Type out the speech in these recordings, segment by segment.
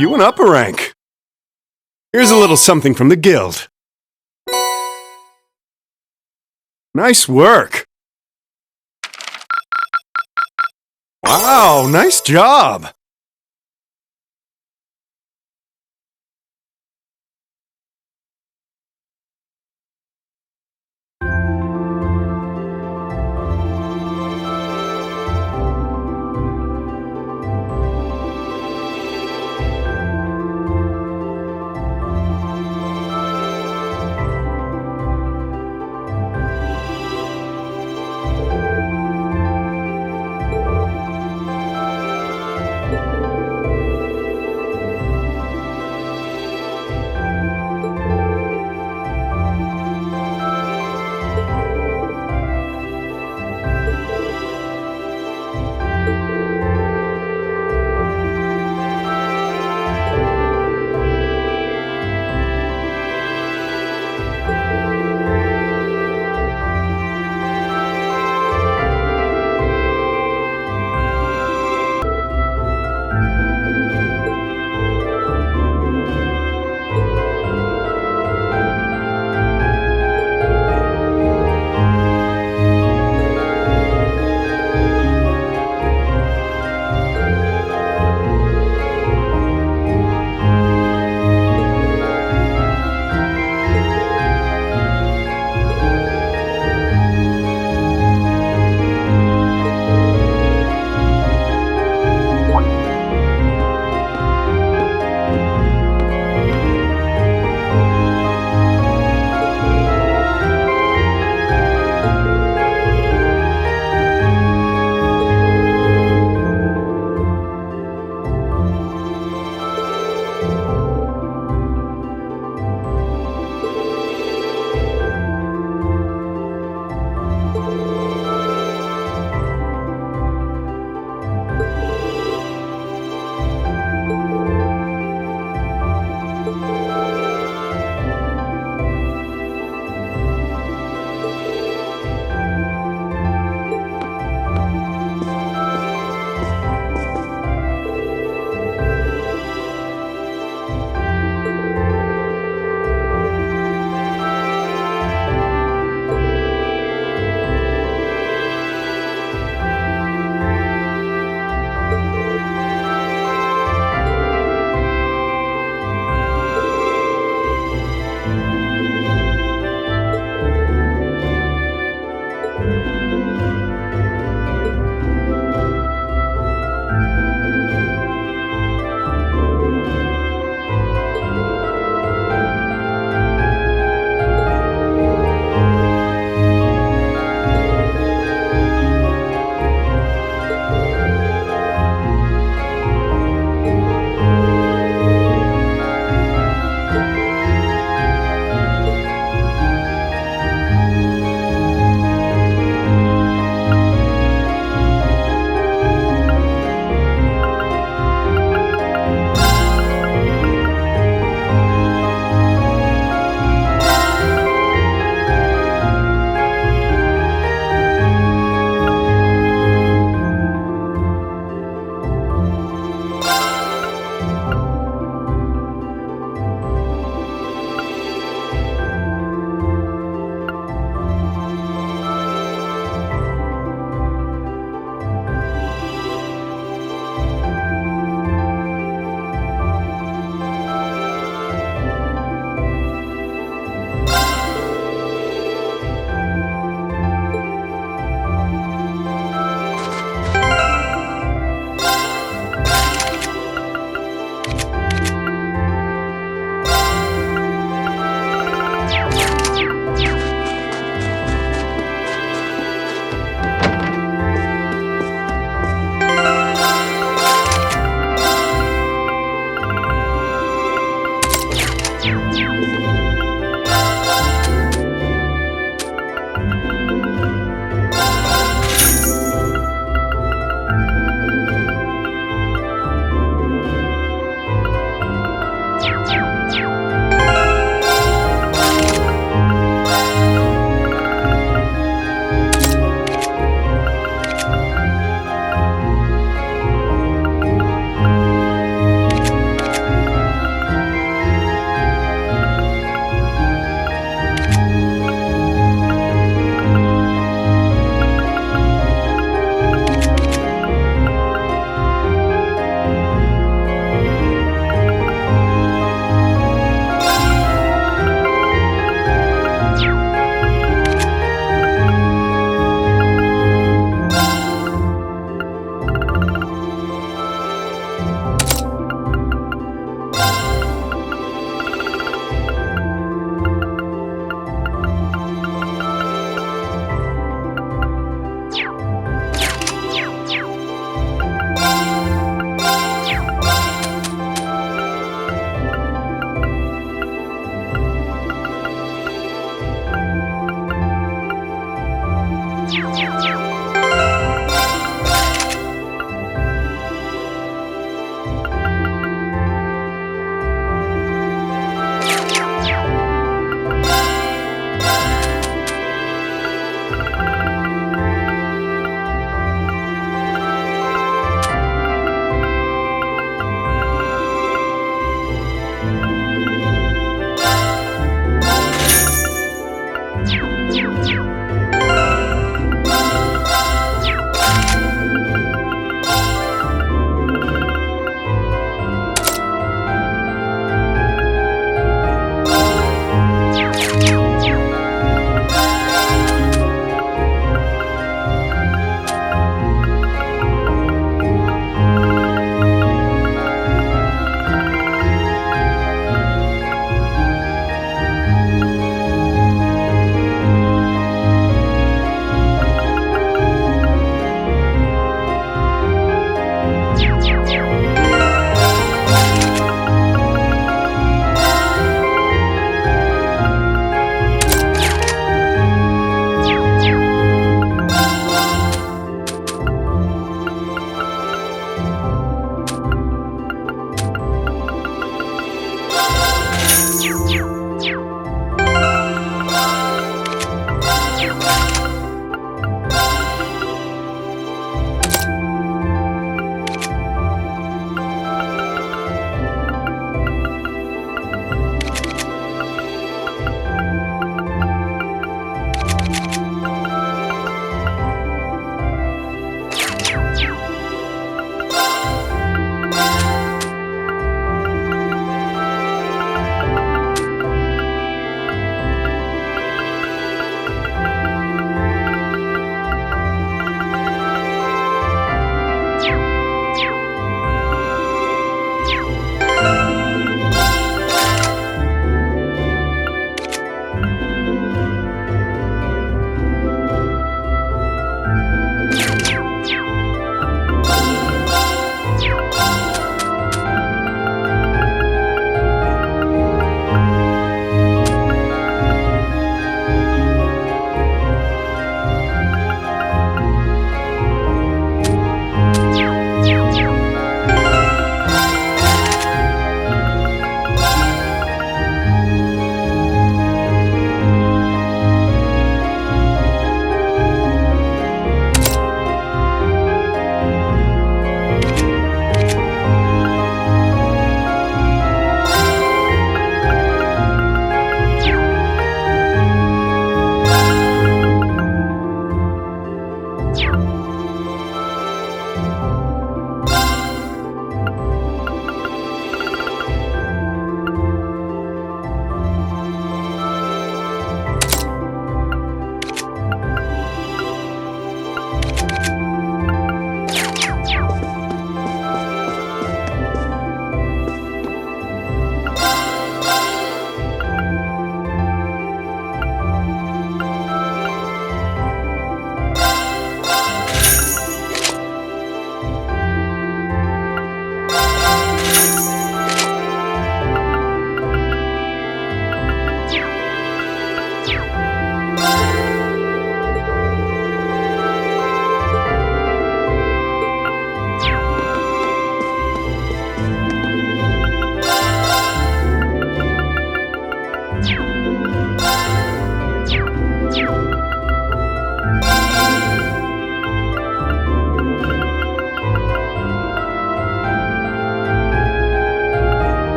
you went up a rank. Here's a little something from the guild. Nice work. Wow, nice job.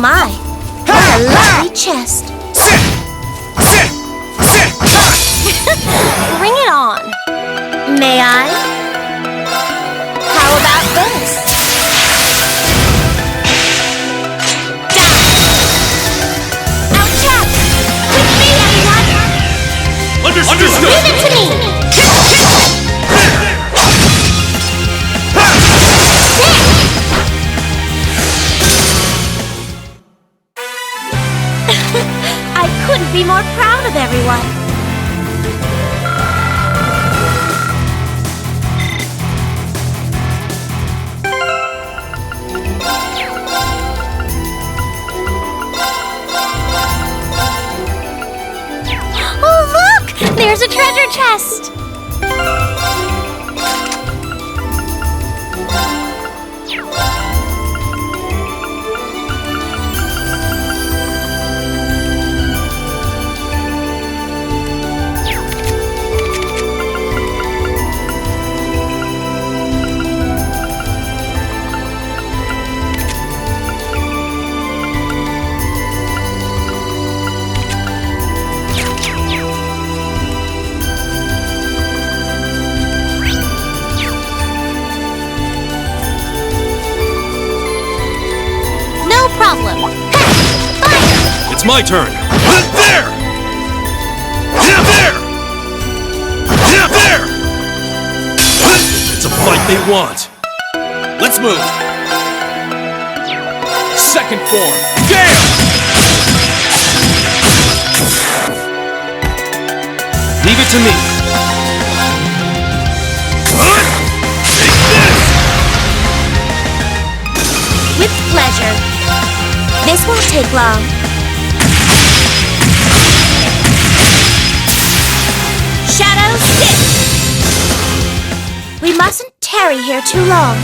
my, what a lovely chest. Bring it on. May I? How about this? Die! Outchat! With me, everyone! Understood! Leave it to me! I couldn't be more proud of everyone. There's a treasure chest! Problem. Fire! It's my turn. There! There! There! It's a fight they want. Let's move. Second form. Gale! Leave it to me. Take this! With pleasure. This won't take long. Shadow stick! We mustn't tarry here too long.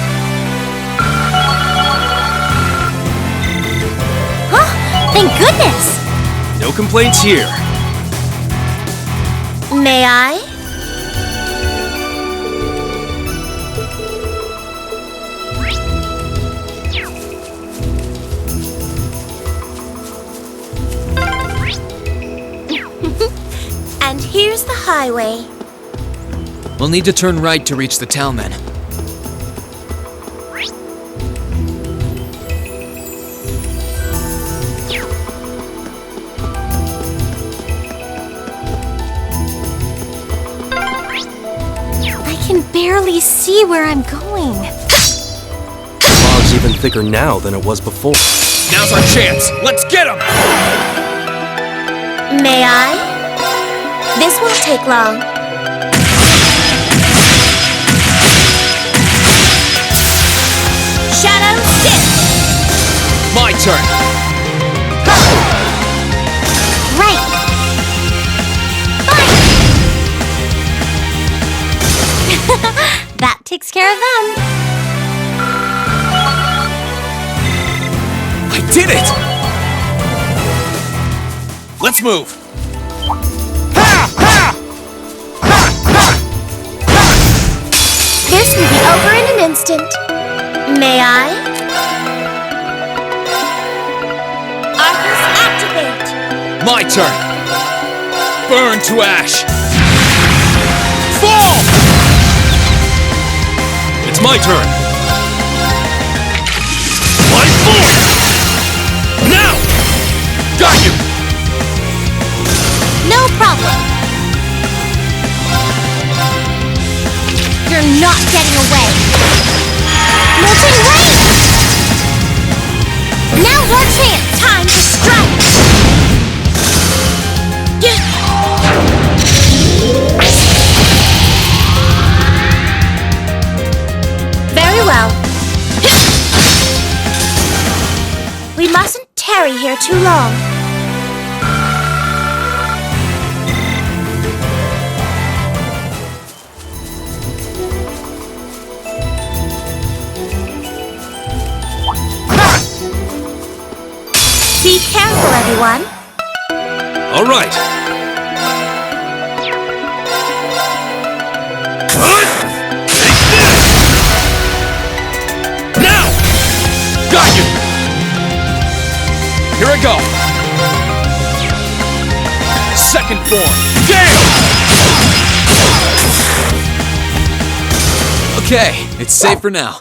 Oh, thank goodness! No complaints here. May I? And here's the highway. We'll need to turn right to reach the town then. I can barely see where I'm going. The fog's even thicker now than it was before. Now's our chance! Let's get him! May I? This won't take long. Shadow stick! My turn! Right! Fire! That takes care of them. I did it! Let's move. This will be over in an instant. May I? Arcus activate! My turn! Burn to ash! Fall! It's my turn. Life force! Now! Got you! No problem. You're not getting away. Molten Rain! Now's our chance. Time to strike. Very well. We mustn't tarry here too long. Be careful, everyone. All right. Now! Got you! Here I go! Second form! Gale! Okay, it's safe for now.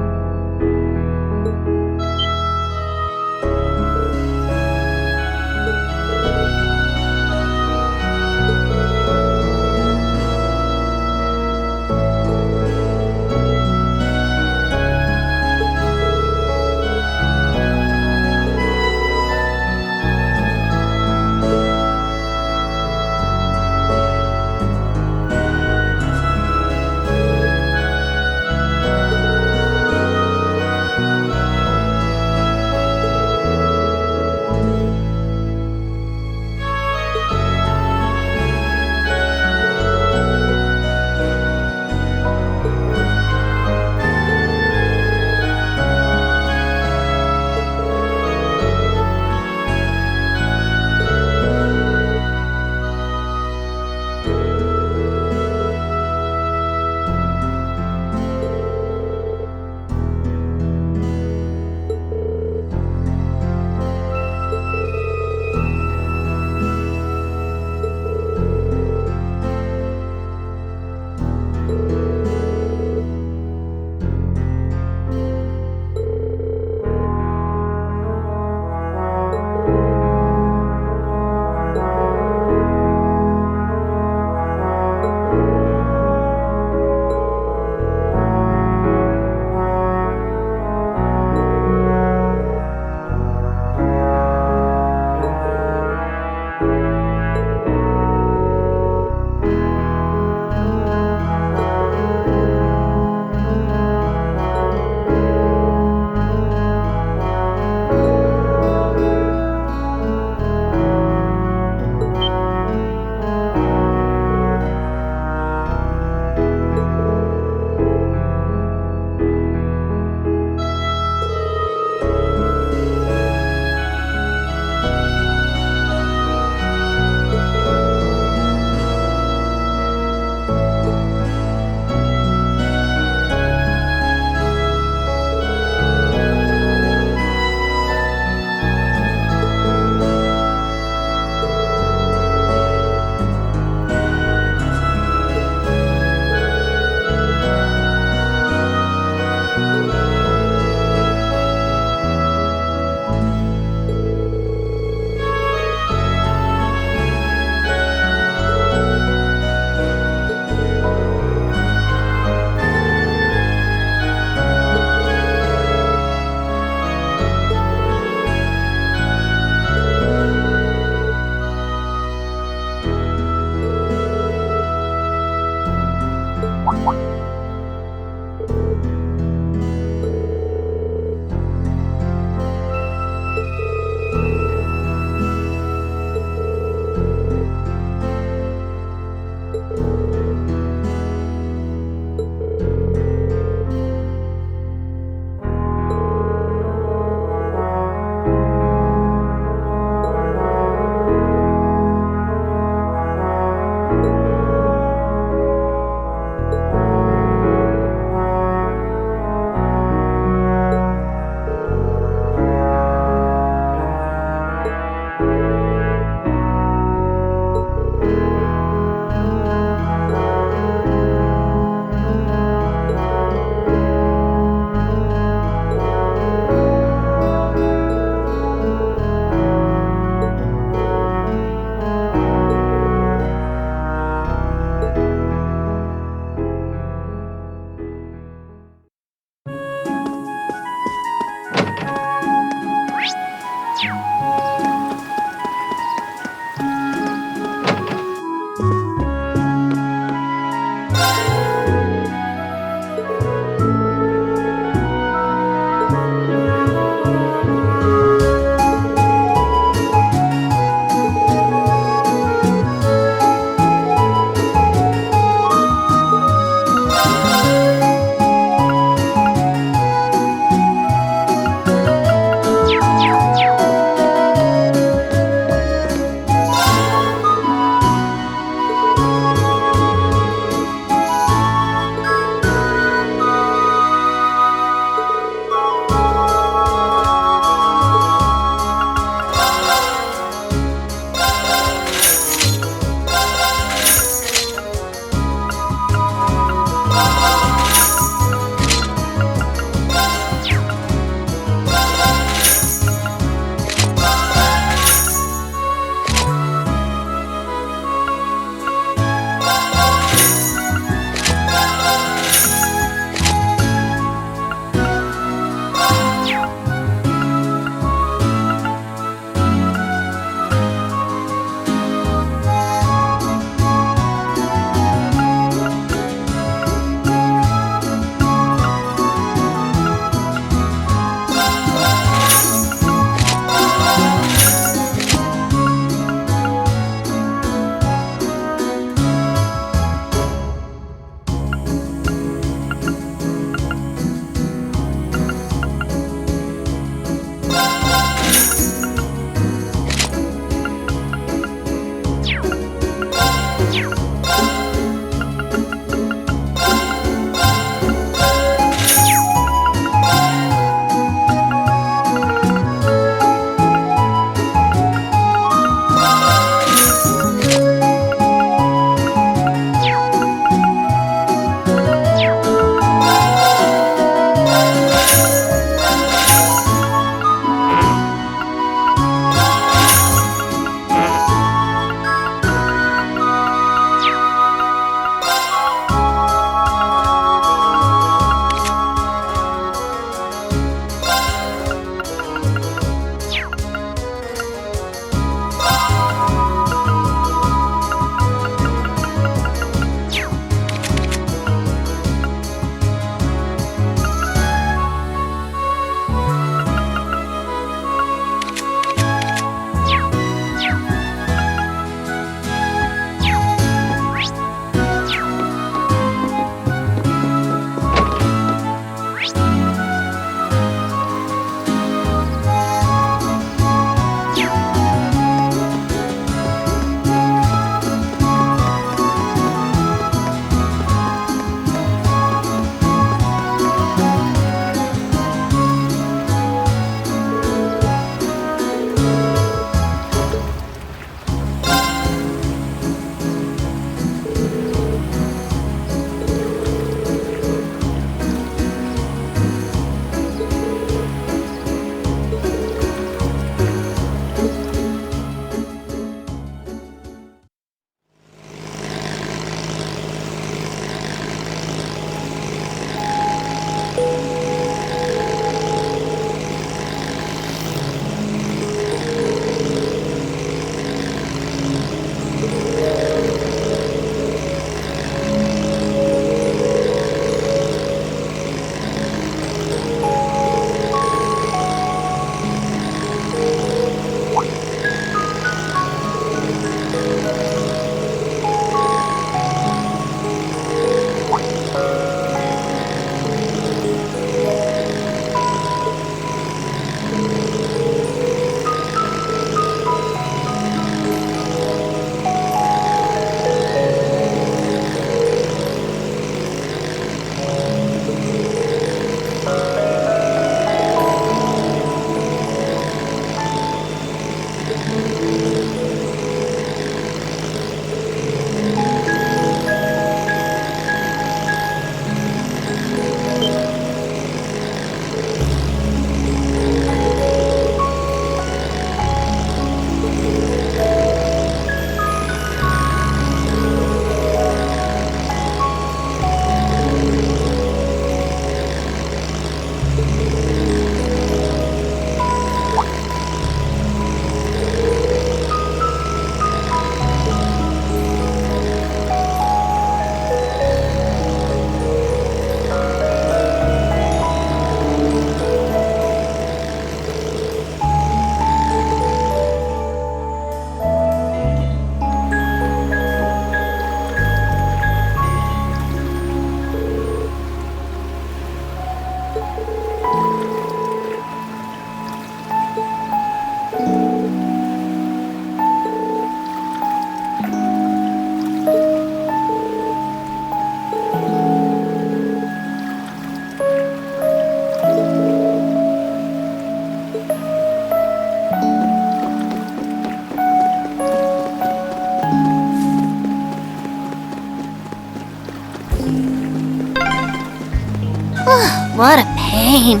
What a pain.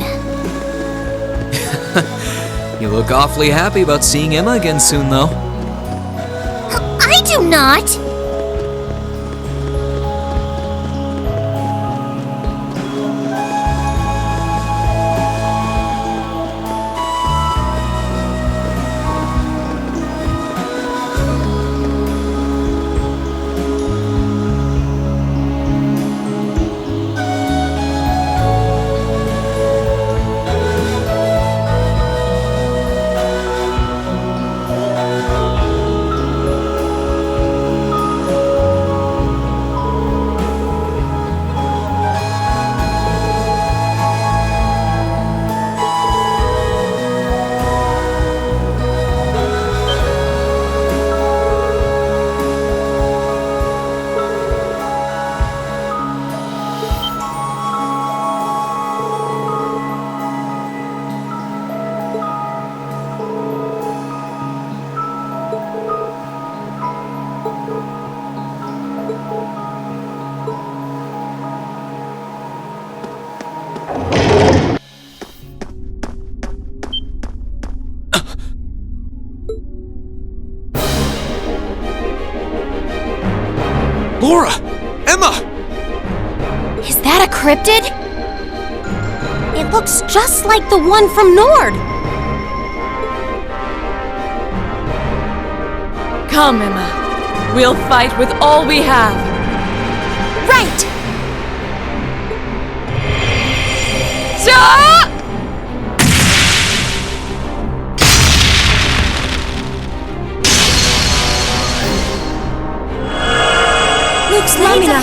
You look awfully happy about seeing Emma again soon, though. I do not! Laura! Emma! Is that a cryptid? It looks just like the one from Nord. Come, Emma. We'll fight with all we have. Right! Ja! Luke's Lamina.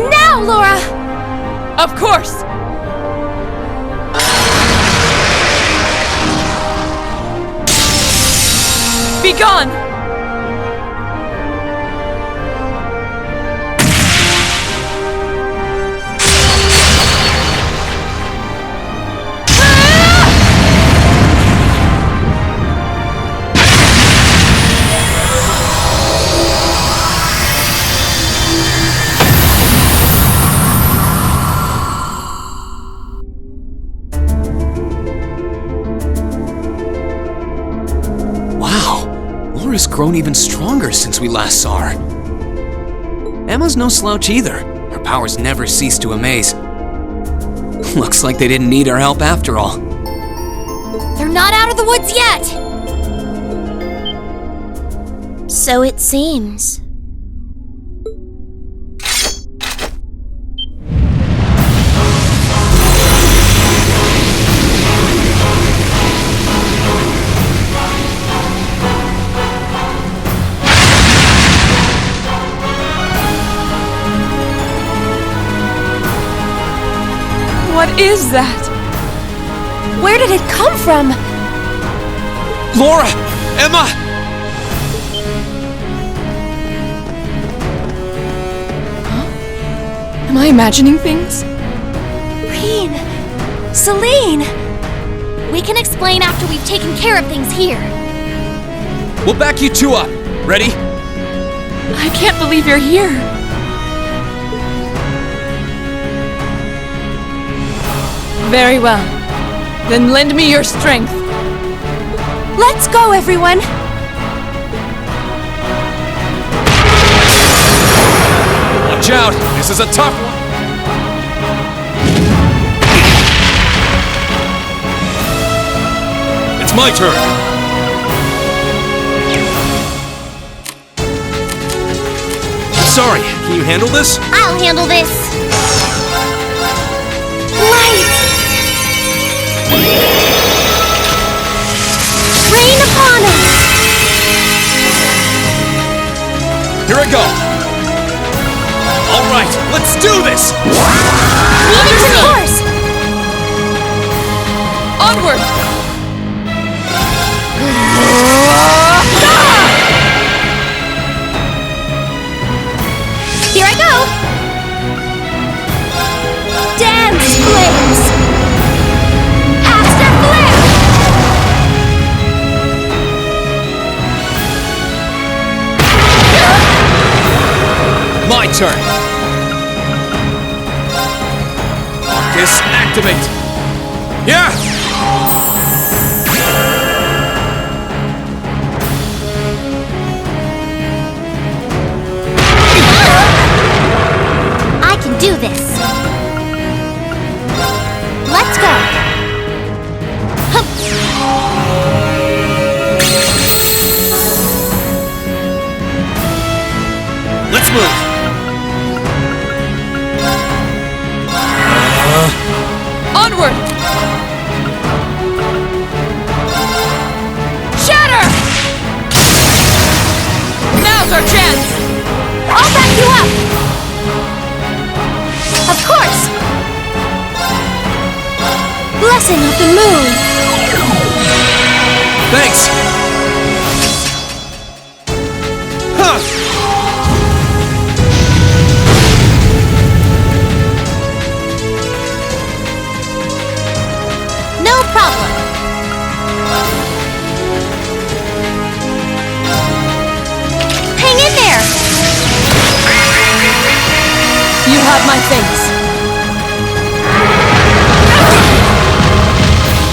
Now, Laura! Of course! Be gone! has grown even stronger since we last saw her. Emma's no slouch either. Her powers never cease to amaze. Looks like they didn't need our help after all. They're not out of the woods yet! So it seems. What is that? Where did it come from? Laura! Emma! Am I imagining things? Reen! Celine! We can explain after we've taken care of things here. We'll back you two up. Ready? I can't believe you're here. Very well. Then lend me your strength. Let's go, everyone! Watch out! This is a tough one! It's my turn! I'm sorry, can you handle this? I'll handle this! Light! Rain upon us! Here I go! Alright, let's do this! Lead it to course! Onward! Here I go! Dance flames! Aster flare! My turn! Focus, activate! Yeah! I can do this! Let's go! Hup. Let's move! Onward! Shatter! Now's our chance! I'll back you up! Of course! Blessing of the moon! Thanks! Huh! No problem! Hang in there! You have my thanks.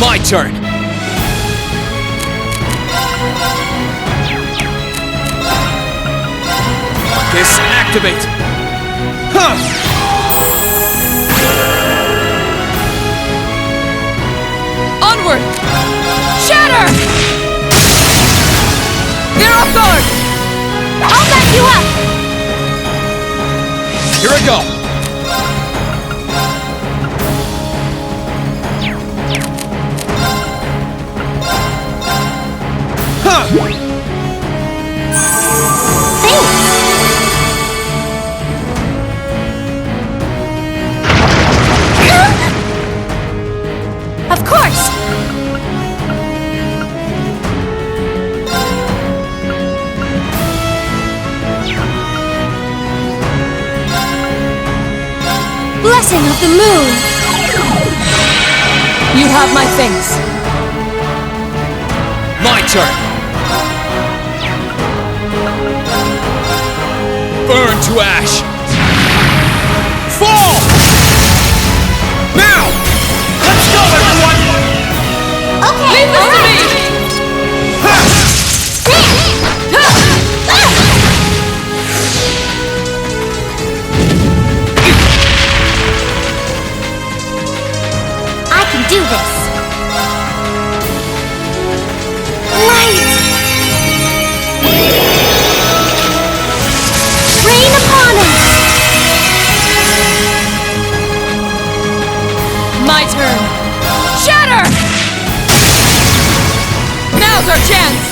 My turn! Focus, activate! Huh! Onward! Shatter! They're off guard! I'll back you up! Here I go! Huh! Thanks! Of course! Blessing of the moon! You have my thanks. My turn! Burn to ash! Fall! Now! Let's go, everyone! Okay! Leave this to me! Ha! Stand! our chance!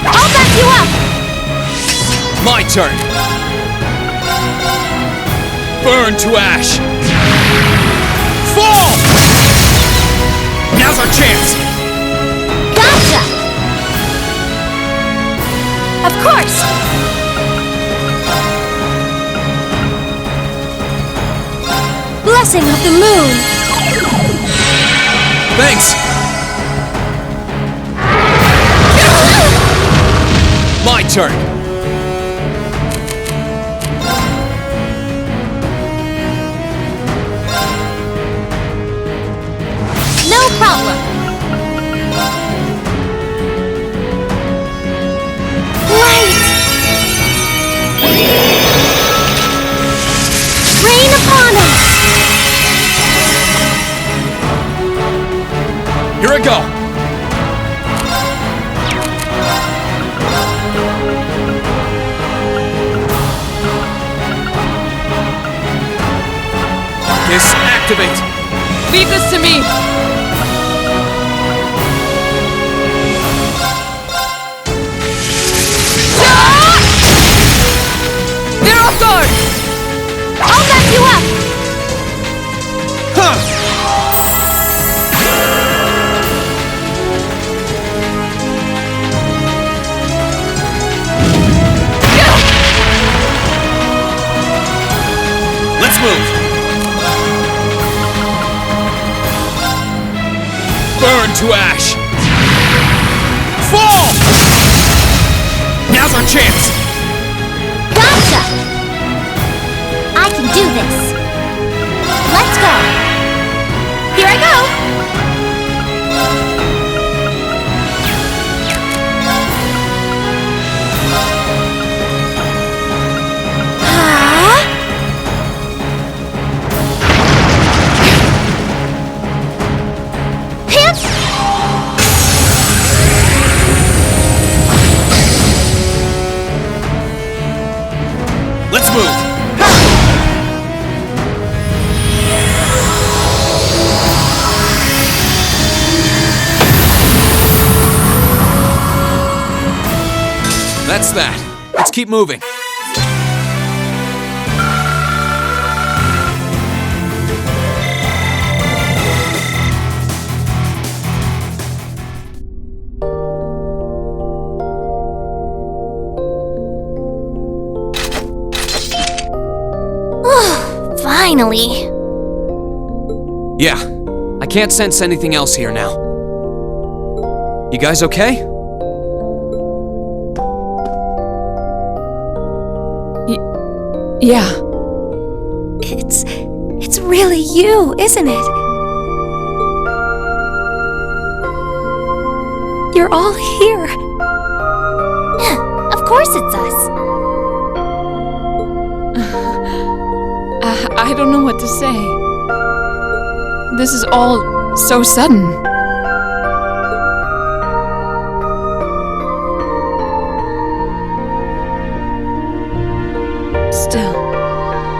I'll back you up! My turn! Burn to ash! Fall! Now's our chance! Gotcha! Of course! Blessing of the moon! Thanks! My turn! No problem! Light! Rain upon us! Here I go! Kiss, activate! Leave this to me! They're off guard! I'll back you up! Huh! Let's move! Burn to ash! Fall! Now's our chance! Gotcha! I can do this. Let's go. Here I go. Let's move! That's that. Let's keep moving. Finally. Yeah, I can't sense anything else here now. You guys okay? Yeah. It's really you, isn't it? You're all here. Of course it's us. I don't know what to say. This is all so sudden. Still,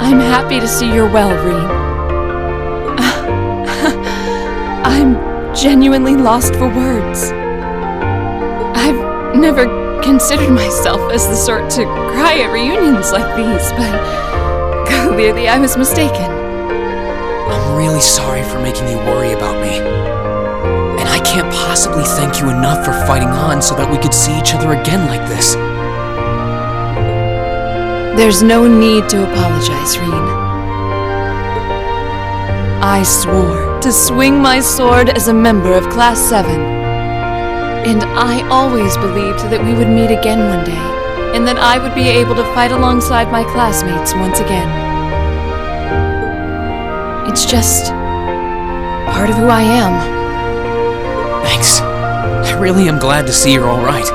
I'm happy to see you're well, Reem. I'm genuinely lost for words. I've never considered myself as the sort to cry at reunions like these, but clearly I was mistaken. I'm really sorry for making you worry about me. And I can't possibly thank you enough for fighting on so that we could see each other again like this. There's no need to apologize, Reen. I swore to swing my sword as a member of Class 7. And I always believed that we would meet again one day, and that I would be able to fight alongside my classmates once again. It's just part of who I am. Thanks. I really am glad to see you're all right.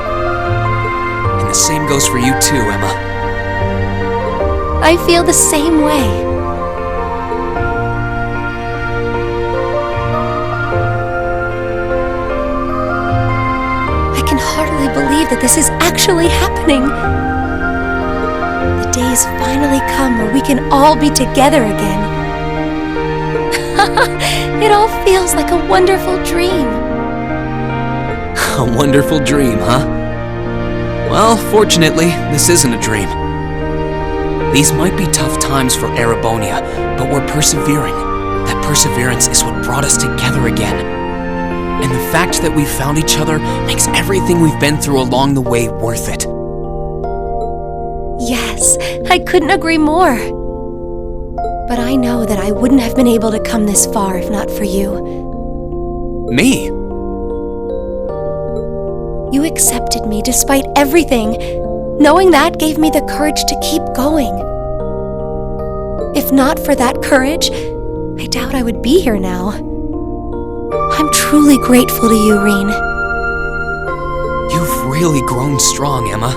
And the same goes for you too, Emma. I feel the same way. I can hardly believe that this is actually happening. The day's finally come where we can all be together again. It all feels like a wonderful dream. A wonderful dream, huh? Well, fortunately, this isn't a dream. These might be tough times for Erebonia, but we're persevering. That perseverance is what brought us together again. And the fact that we found each other makes everything we've been through along the way worth it. Yes, I couldn't agree more. But I know that I wouldn't have been able to come this far if not for you. Me? You accepted me despite everything. Knowing that gave me the courage to keep going. If not for that courage, I doubt I would be here now. I'm truly grateful to you, Reen. You've really grown strong, Emma.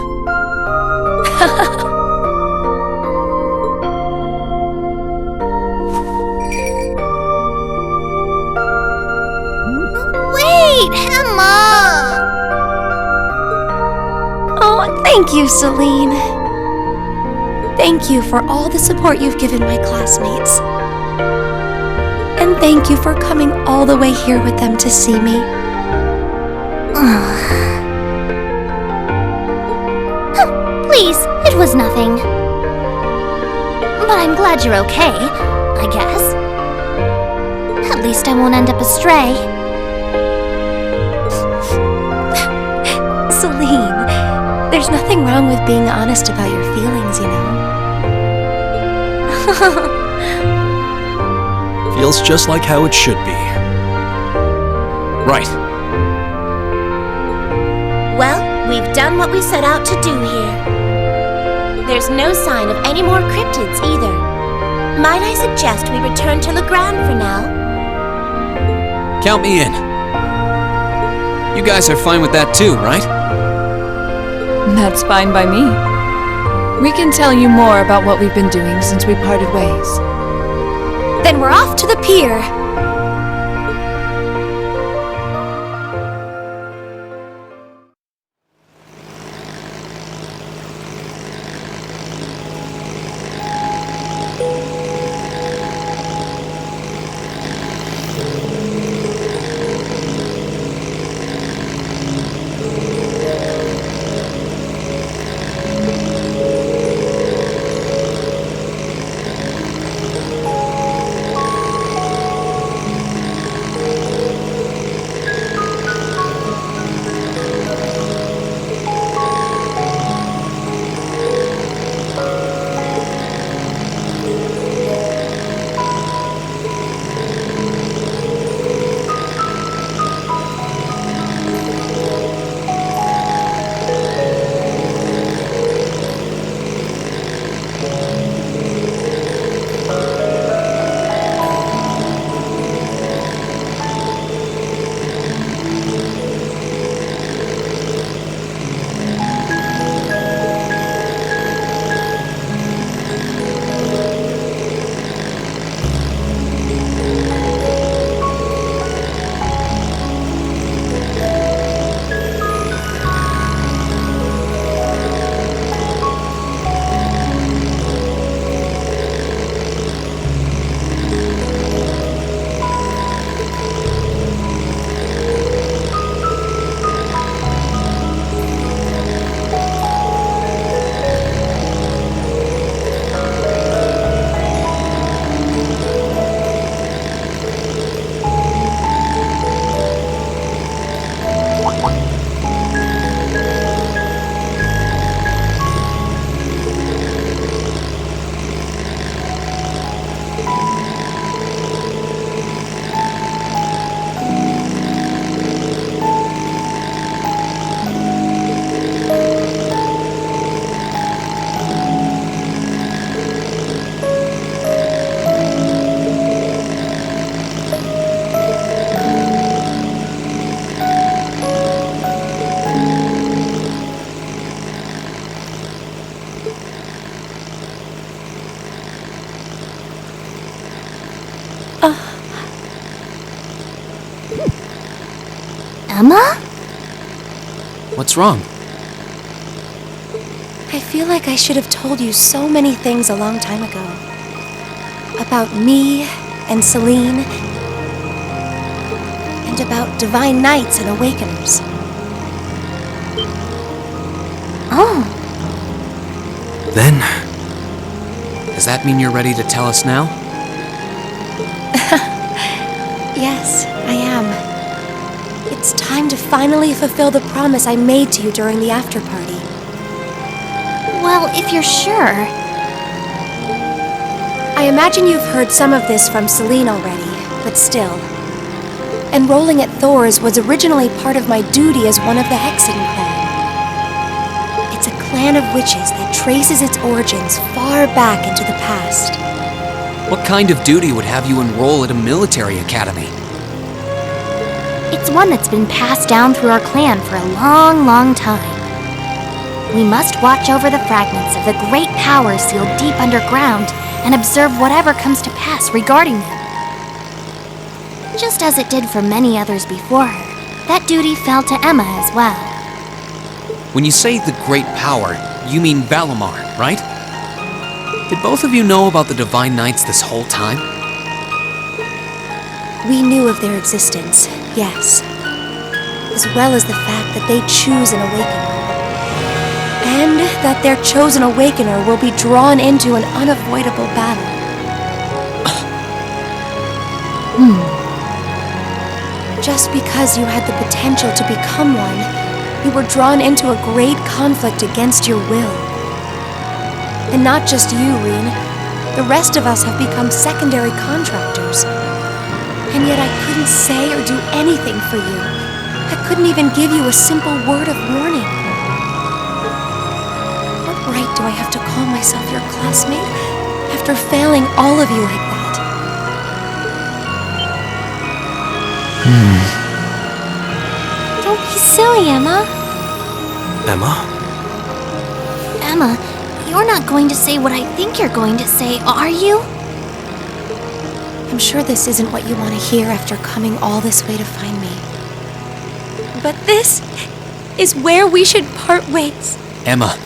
Wait, Emma! Oh, thank you, Celine. Thank you for all the support you've given my classmates. And thank you for coming all the way here with them to see me. Please, it was nothing. But I'm glad you're okay, I guess. At least I won't end up astray. Celine, there's nothing wrong with being honest about your feelings, you know. Feels just like how it should be. Right. Well, we've done what we set out to do here. There's no sign of any more cryptids either. Might I suggest we return to LEGRAM for now? Count me in. You guys are fine with that too, right? That's fine by me. We can tell you more about what we've been doing since we parted ways. Then we're off to the pier. Emma? What's wrong? I feel like I should have told you so many things a long time ago. About me and Celine. And about Divine Knights and Awakeners. Oh, Then, does that mean you're ready to tell us now? Yes, I am. It's time to finally fulfill the promise I made to you during the after-party. well, if you're sure. I imagine you've heard some of this from Celine already, but still. Enrolling at Thor's was originally part of my duty as one of the Xseed clan. It's a clan of witches that traces its origins far back into the past. What kind of duty would have you enroll at a military academy? It's one that's been passed down through our clan for a long, long time. We must watch over the fragments of the great powers sealed deep underground and observe whatever comes to pass regarding them. Just as it did for many others before her, that duty fell to Emma as well. When you say the great power, you mean Valimar, right? Did both of you know about the Divine Knights this whole time? We knew of their existence, yes, as well as the fact that they choose an awakener. And that their chosen awakener will be drawn into an unavoidable battle. Just because you had the potential to become one, you were drawn into a great conflict against your will. And not just you, Reen. The rest of us have become secondary contractors. And yet I couldn't say or do anything for you. I couldn't even give you a simple word of warning. What right do I have to call myself your classmate after failing all of you like that? Don't be silly, Emma. Emma? Emma, you're not going to say what I think you're going to say, are you? I'm sure this isn't what you want to hear after coming all this way to find me. But this is where we should part ways. Emma.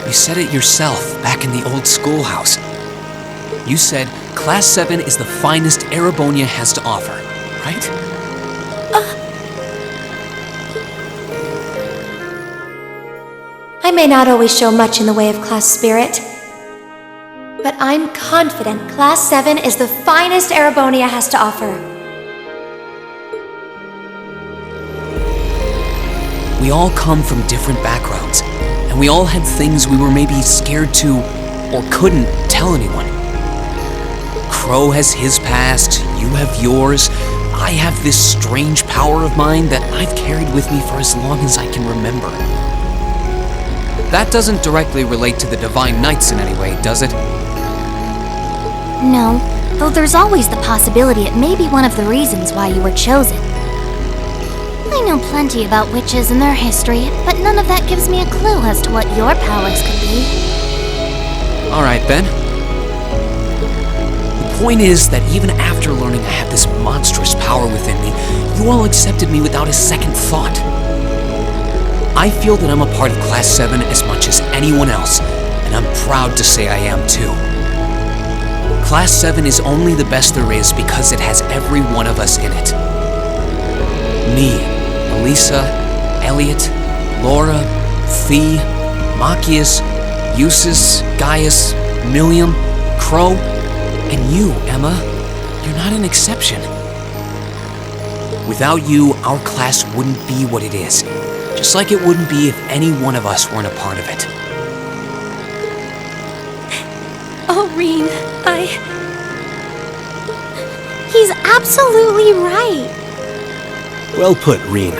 You said it yourself back in the old schoolhouse. You said Class 7 is the finest Erebonia has to offer, right? I may not always show much in the way of class spirit, but I'm confident Class 7 is the finest Erebonia has to offer. We all come from different backgrounds, and we all had things we were maybe scared to or couldn't tell anyone. Crow has his past, you have yours. I have this strange power of mine that I've carried with me for as long as I can remember. That doesn't directly relate to the Divine Knights in any way, does it? No, though there's always the possibility it may be one of the reasons why you were chosen. I know plenty about witches and their history, but none of that gives me a clue as to what your powers could be. Alright, Ben. The point is that even after learning I had this monstrous power within me, you all accepted me without a second thought. I feel that I'm a part of Class 7 as much as anyone else, and I'm proud to say I am too. Class 7 is only the best there is because it has every one of us in it. Me, Elisa, Elliot, Laura, Fee, Machias, Eustace, Gaius, Milliam, Crow, and you, Emma. You're not an exception. Without you, our class wouldn't be what it is. Just like it wouldn't be if any one of us weren't a part of it. Oh, Reen, He's absolutely right. Well put, Reen.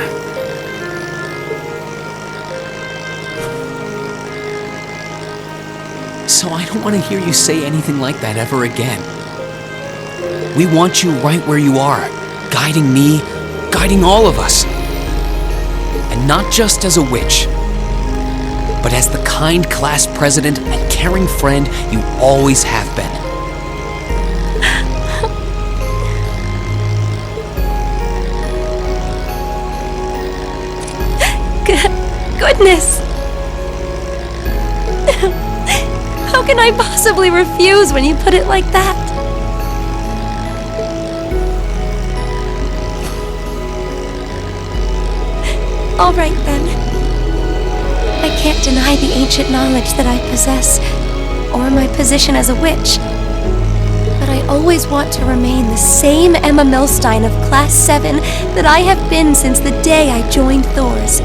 So I don't want to hear you say anything like that ever again. We want you right where you are, guiding me, guiding all of us. And not just as a witch, but as the kind class president and caring friend you always have been. Goodness! How can I possibly refuse when you put it like that? All right, then. I can't deny the ancient knowledge that I possess, or my position as a witch. But I always want to remain the same Emma Milstein of Class 7 that I have been since the day I joined Thor's.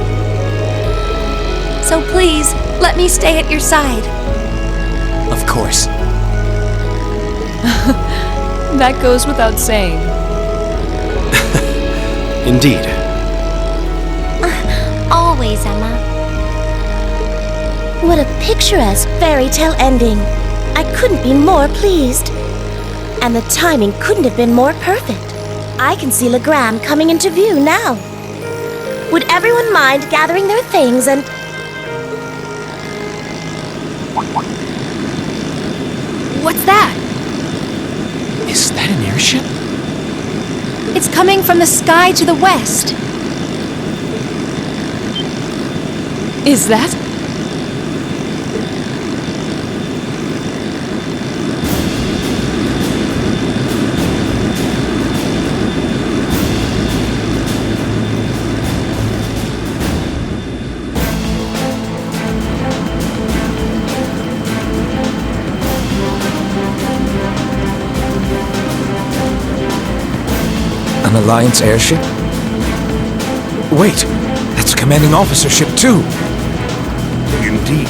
So please, let me stay at your side. Of course. That goes without saying. Indeed. Always, Emma. What a picturesque fairy tale ending. I couldn't be more pleased. And the timing couldn't have been more perfect. I can see LEGRAM coming into view now. Would everyone mind gathering their things and... What's that? Is that an airship? It's coming from the sky to the west. Is that? An Alliance airship? Wait, that's a commanding officer ship too. Indeed.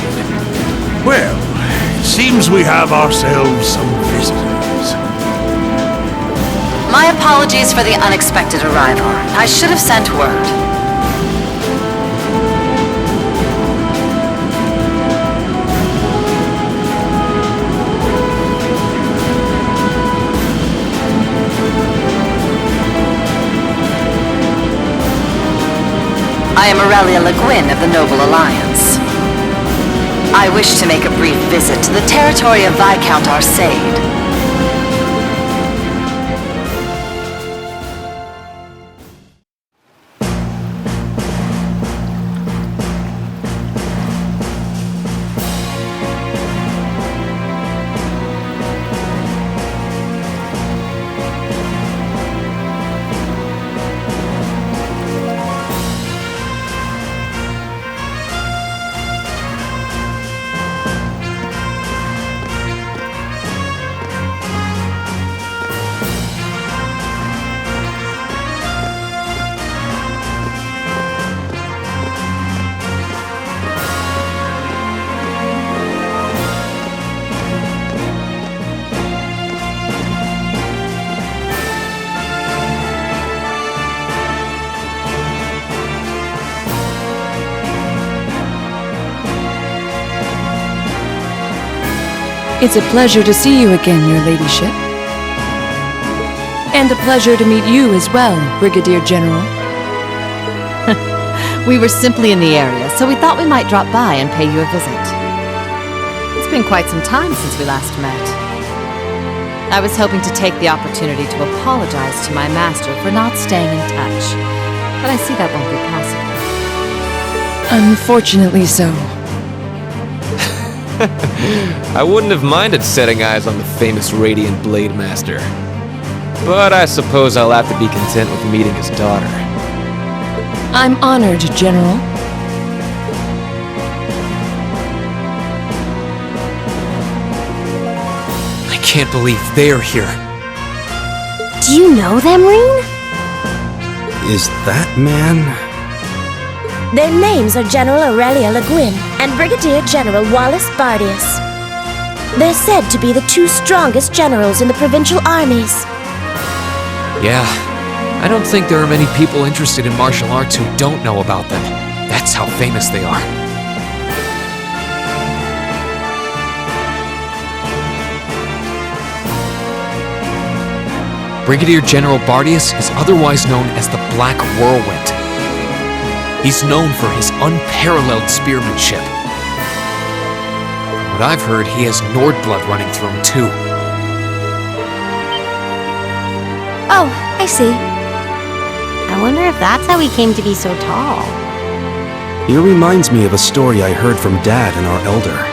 Well, it seems we have ourselves some visitors. My apologies for the unexpected arrival. I should have sent word. I am Aurelia Le Guin of the Noble Alliance. I wish to make a brief visit to the territory of Viscount Xseed. It's a pleasure to see you again, your ladyship. And a pleasure to meet you as well, Brigadier General. We were simply in the area, so we thought we might drop by and pay you a visit. It's been quite some time since we last met. I was hoping to take the opportunity to apologize to my master for not staying in touch, but I see that won't be possible. Unfortunately so. I wouldn't have minded setting eyes on the famous Radiant Blade Master. But I suppose I'll have to be content with meeting his daughter. I'm honored, General. I can't believe they're here. Do you know them, Reen? Is that man? Their names are General Aurelia Le Guin and Brigadier General Wallace Bardius. They're said to be the two strongest generals in the provincial armies. Yeah, I don't think there are many people interested in martial arts who don't know about them. That's how famous they are. Brigadier General Bardius is otherwise known as the Black Whirlwind. He's known for his unparalleled spearmanship. From what I've heard, he has Nord blood running through him too. Oh, I see. I wonder if that's how he came to be so tall. He reminds me of a story I heard from Dad and our elder.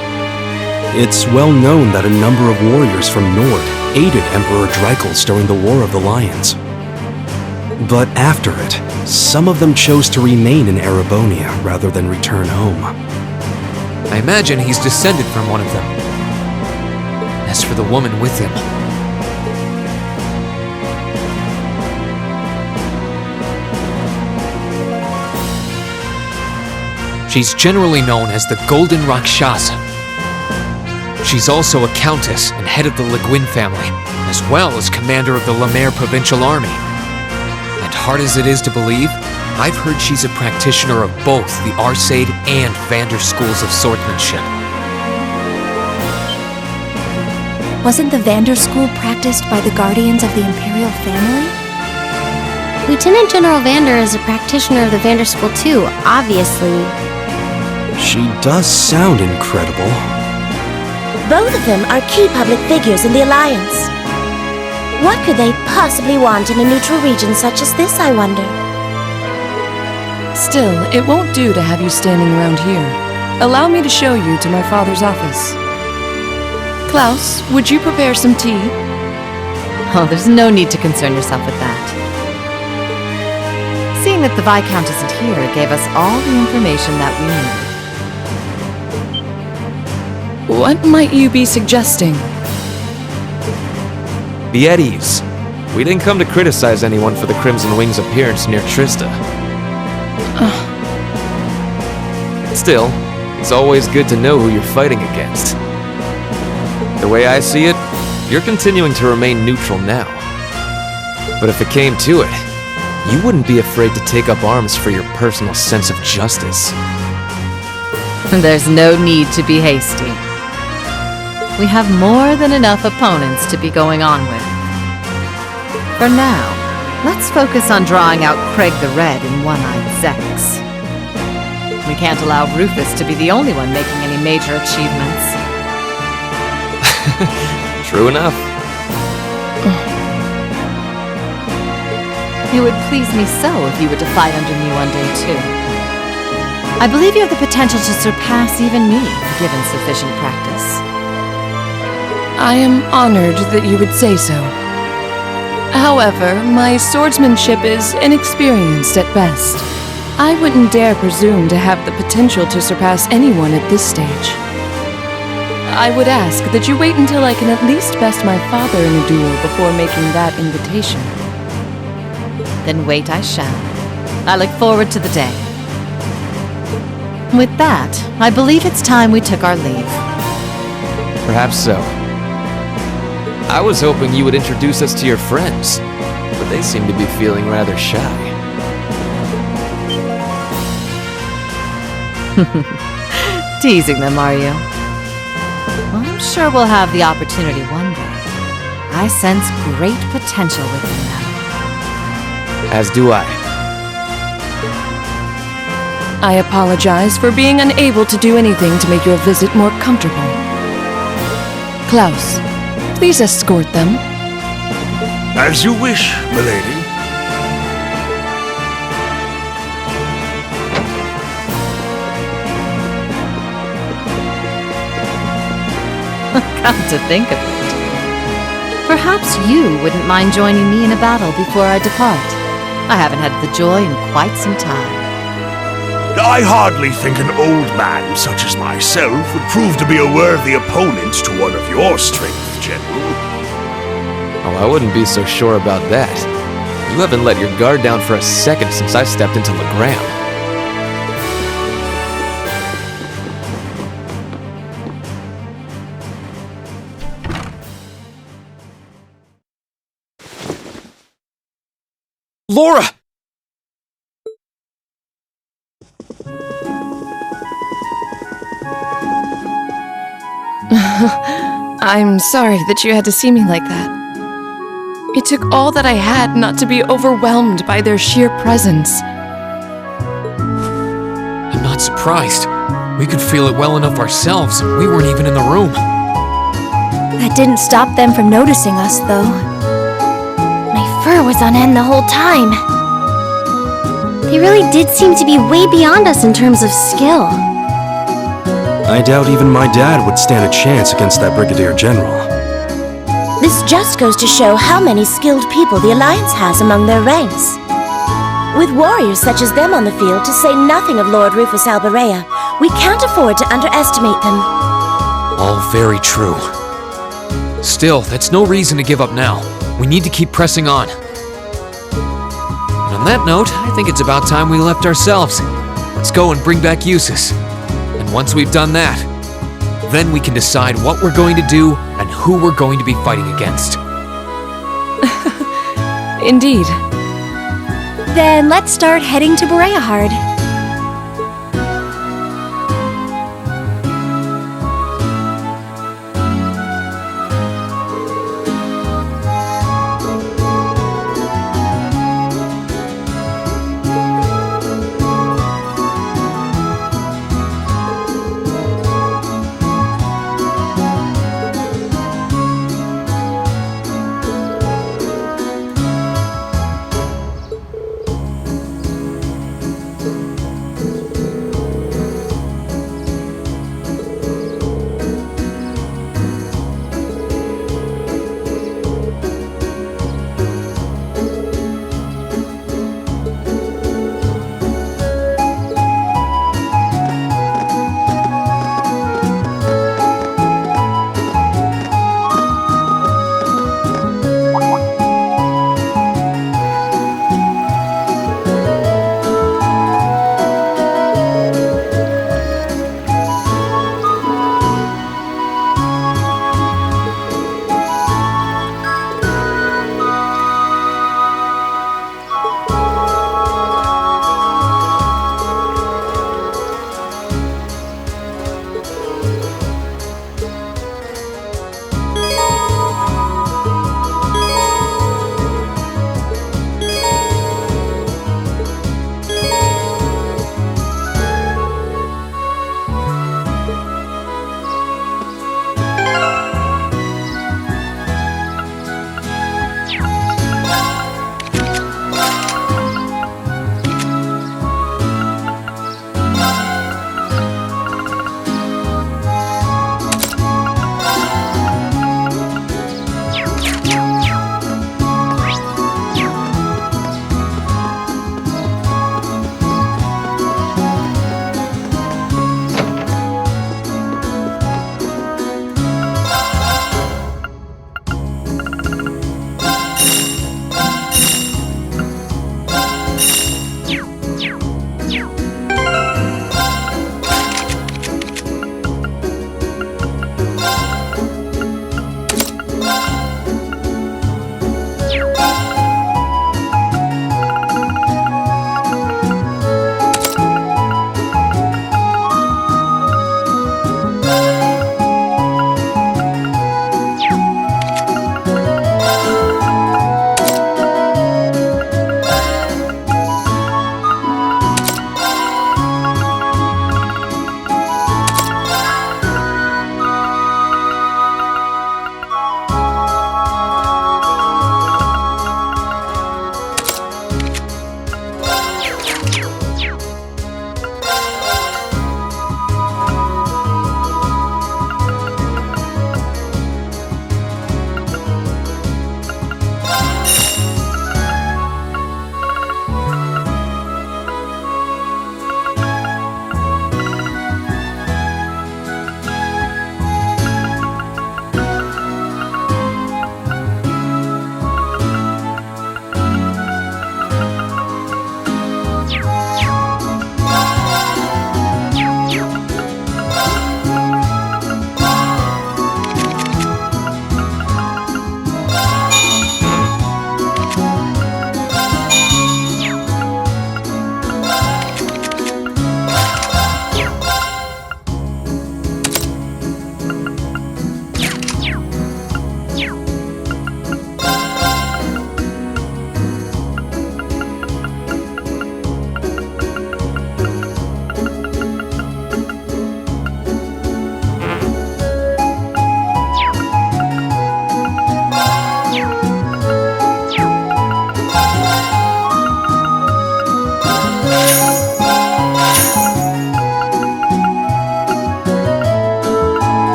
It's well known that a number of warriors from Nord aided Emperor Dreikels during the War of the Lions. But after it, some of them chose to remain in Erebonia rather than return home. I imagine he's descended from one of them. As for the woman with him, she's generally known as the Golden Rakshasa. She's also a countess and head of the LEGRAM family, as well as commander of the Lemaire Provincial Army. And hard as it is to believe, I've heard she's a practitioner of both the Xseed and Vander schools of swordsmanship. Wasn't the Vander school practiced by the guardians of the Imperial family? Lieutenant General Vander is a practitioner of the Vander School too, obviously. She does sound incredible. Both of them are key public figures in the Alliance. What could they possibly want in a neutral region such as this, I wonder? Still, it won't do to have you standing around here. Allow me to show you to my father's office. Klaus, would you prepare some tea? Oh, there's no need to concern yourself with that. Seeing that the Viscount isn't here gave us all the information that we needed. What might you be suggesting? Be at ease. We didn't come to criticize anyone for the Crimson Wing's appearance near Trista. Still, it's always good to know who you're fighting against. The way I see it, you're continuing to remain neutral now. But if it came to it, you wouldn't be afraid to take up arms for your personal sense of justice. There's no need to be hasty. We have more than enough opponents to be going on with. For now, let's focus on drawing out Craig the Red and One-Eyed Zex. We can't allow Rufus to be the only one making any major achievements. True enough. It would please me so if you were to fight under me one day, too. I believe you have the potential to surpass even me, given sufficient practice. I am honored that you would say so. However, my swordsmanship is inexperienced at best. I wouldn't dare presume to have the potential to surpass anyone at this stage. I would ask that you wait until I can at least best my father in a duel before making that invitation. Then wait I shall. I look forward to the day. With that, I believe it's time we took our leave. Perhaps so. I was hoping you would introduce us to your friends, but they seem to be feeling rather shy. Teasing them, are you? Well, I'm sure we'll have the opportunity one day. I sense great potential within them. As do I. I apologize for being unable to do anything to make your visit more comfortable. Klaus, please escort them. As you wish, milady. Come to think of it. Perhaps you wouldn't mind joining me in a battle before I depart. I haven't had the joy in quite some time. I hardly think an old man such as myself would prove to be a worthy opponent to one of your strength, General. Oh, I wouldn't be so sure about that. You haven't let your guard down for a second since I stepped into LEGRAM. Laura! I'm sorry that you had to see me like that. It took all that I had not to be overwhelmed by their sheer presence. I'm not surprised. We could feel it well enough ourselves, and we weren't even in the room. That didn't stop them from noticing us, though. My fur was on end the whole time. They really did seem to be way beyond us in terms of skill. I doubt even my dad would stand a chance against that Brigadier General. This just goes to show how many skilled people the Alliance has among their ranks. With warriors such as them on the field, to say nothing of Lord Rufus Alberea, we can't afford to underestimate them. All very true. Still, that's no reason to give up now. We need to keep pressing on. And on that note, I think it's about time we left ourselves. Let's go and bring back Eustace. And once we've done that, then we can decide what we're going to do and who we're going to be fighting against. Indeed. Then let's start heading to Boreahard.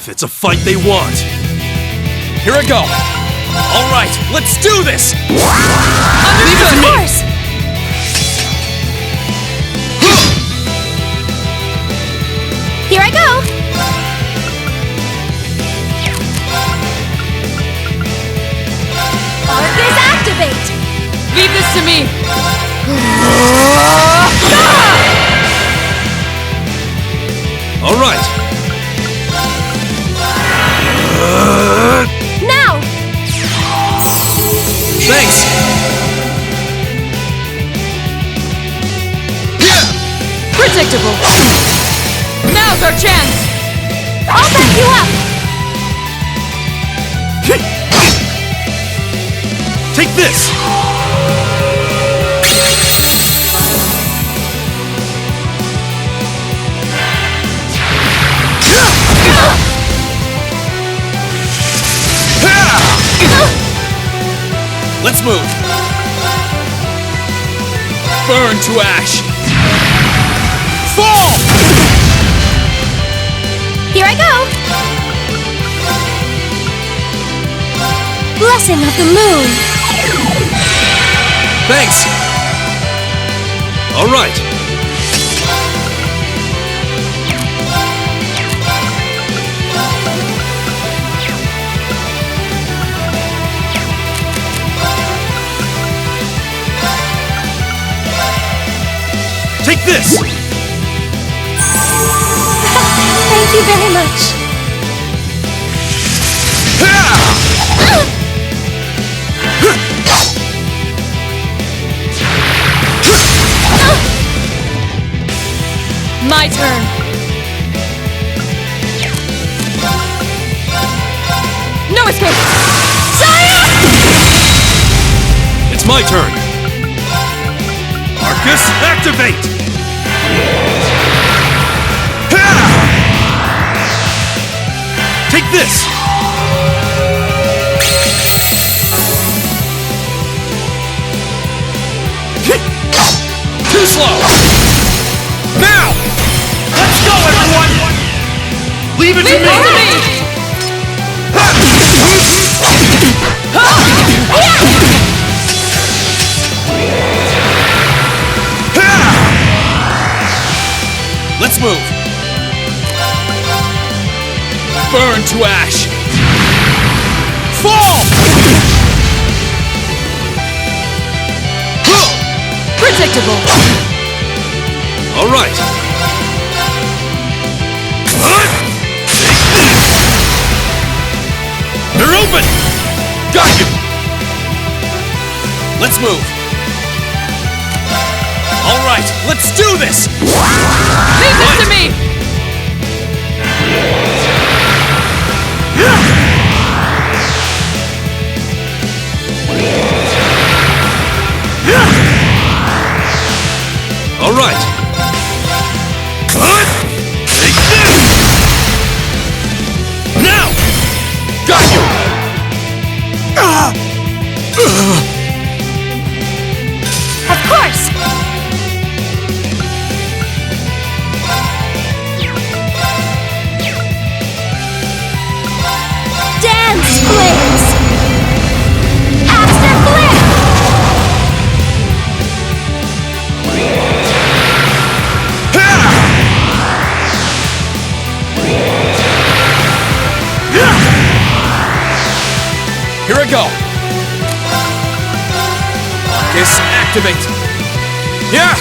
If it's a fight they want. Here I go. All right, let's do this. Of course! Here I go! Arcus activate! Leave this to me! All right. Now! Thanks. Predictable! Now's our chance! I'll back you up! Take this! Let's move. Burn to ash. Fall! Here I go! Blessing of the moon! Thanks. All right. Take this! Thank you very much. My turn! No escape! It's my turn. Arcus, activate! Take this! Too slow. Now! Let's go, everyone! Leave it to Leave me! this to me! Let's move. Burn to ash. Fall! Predictable! All right. They're open! Got you! Let's move. All right, let's do this! Leave this to me! All right. Take this! Now! Got you! Of course! Dance, flames! Aster flip! Here I go. Arcus, activate. Yeah!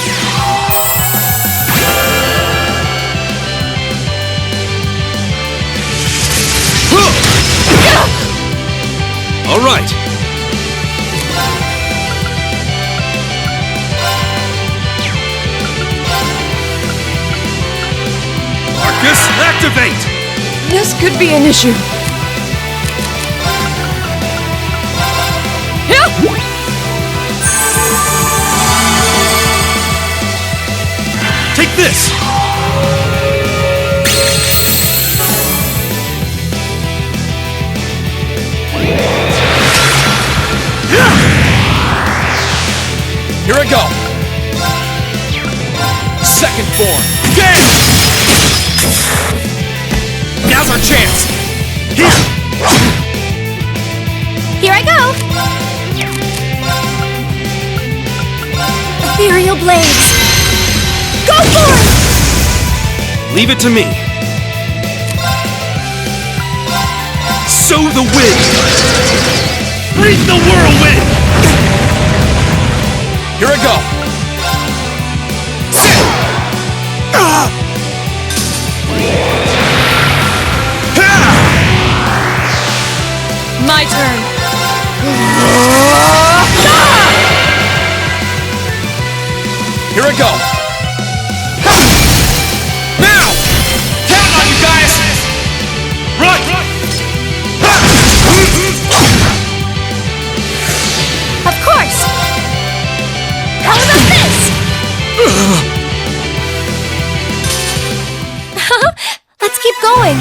All right. Arcus, activate! This could be an issue. Take this! Here I go. Second form. Dance! Now's our chance! Here I go! Ethereal blades! Go for it! Leave it to me. Sow the wind! Bring the whirlwind! Here I go! My turn. Here I go! Now! Count on you guys! Run! Of course! How about this? Let's keep going.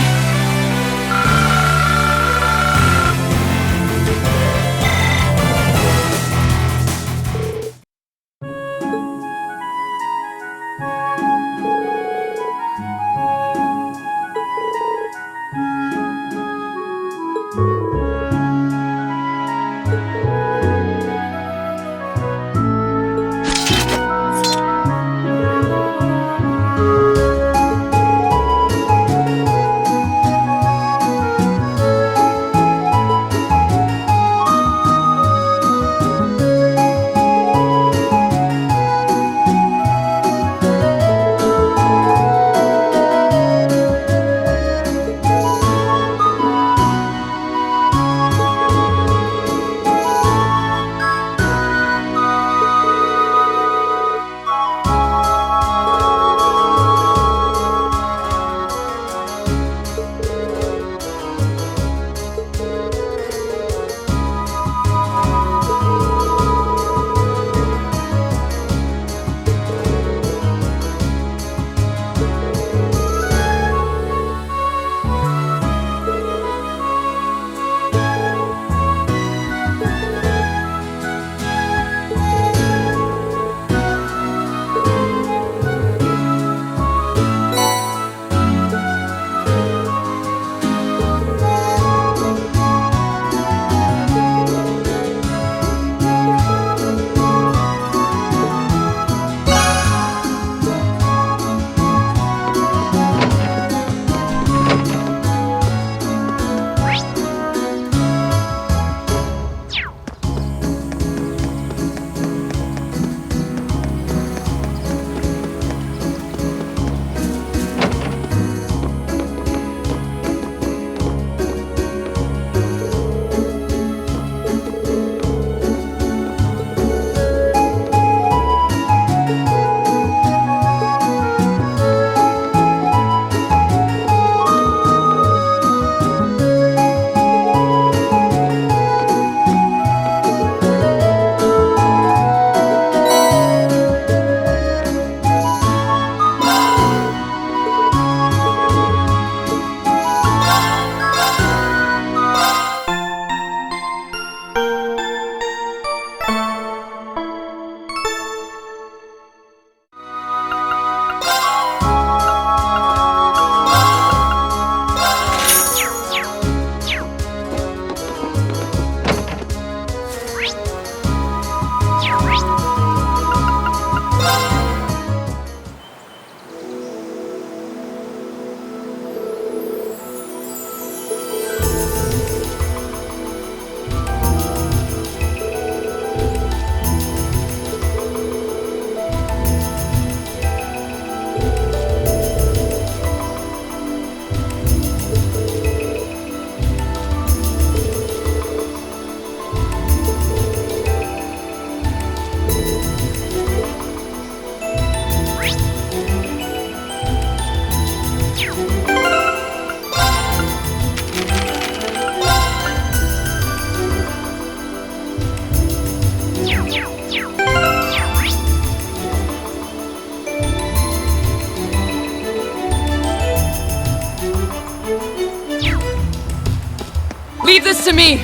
Leave this to me!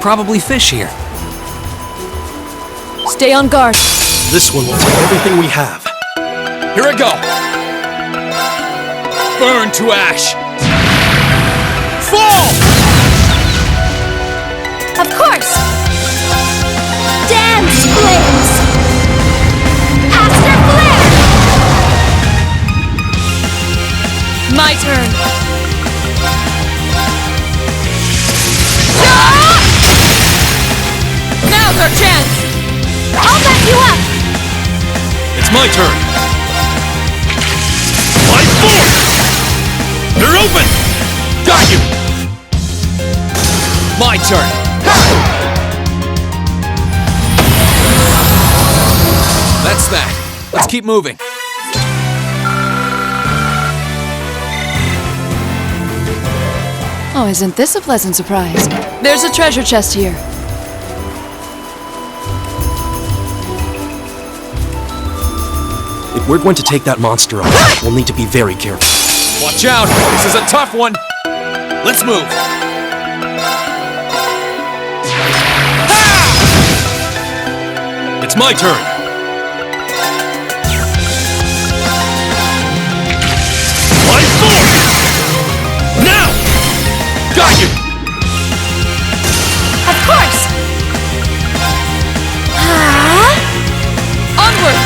probably fish here. Stay on guard. This one will take everything we have. Here I go! Burn to ash! Fall! Of course! Dance flames! Aster flare! My turn. Now's our chance! I'll back you up! It's my turn. Light force! They're open! Got you! My turn! That's that. Let's keep moving. Oh, isn't this a pleasant surprise? There's a treasure chest here. If we're going to take that monster on, we'll need to be very careful. Watch out! This is a tough one! Let's move! It's my turn. Light force! Now! Got you! Of course! Onward!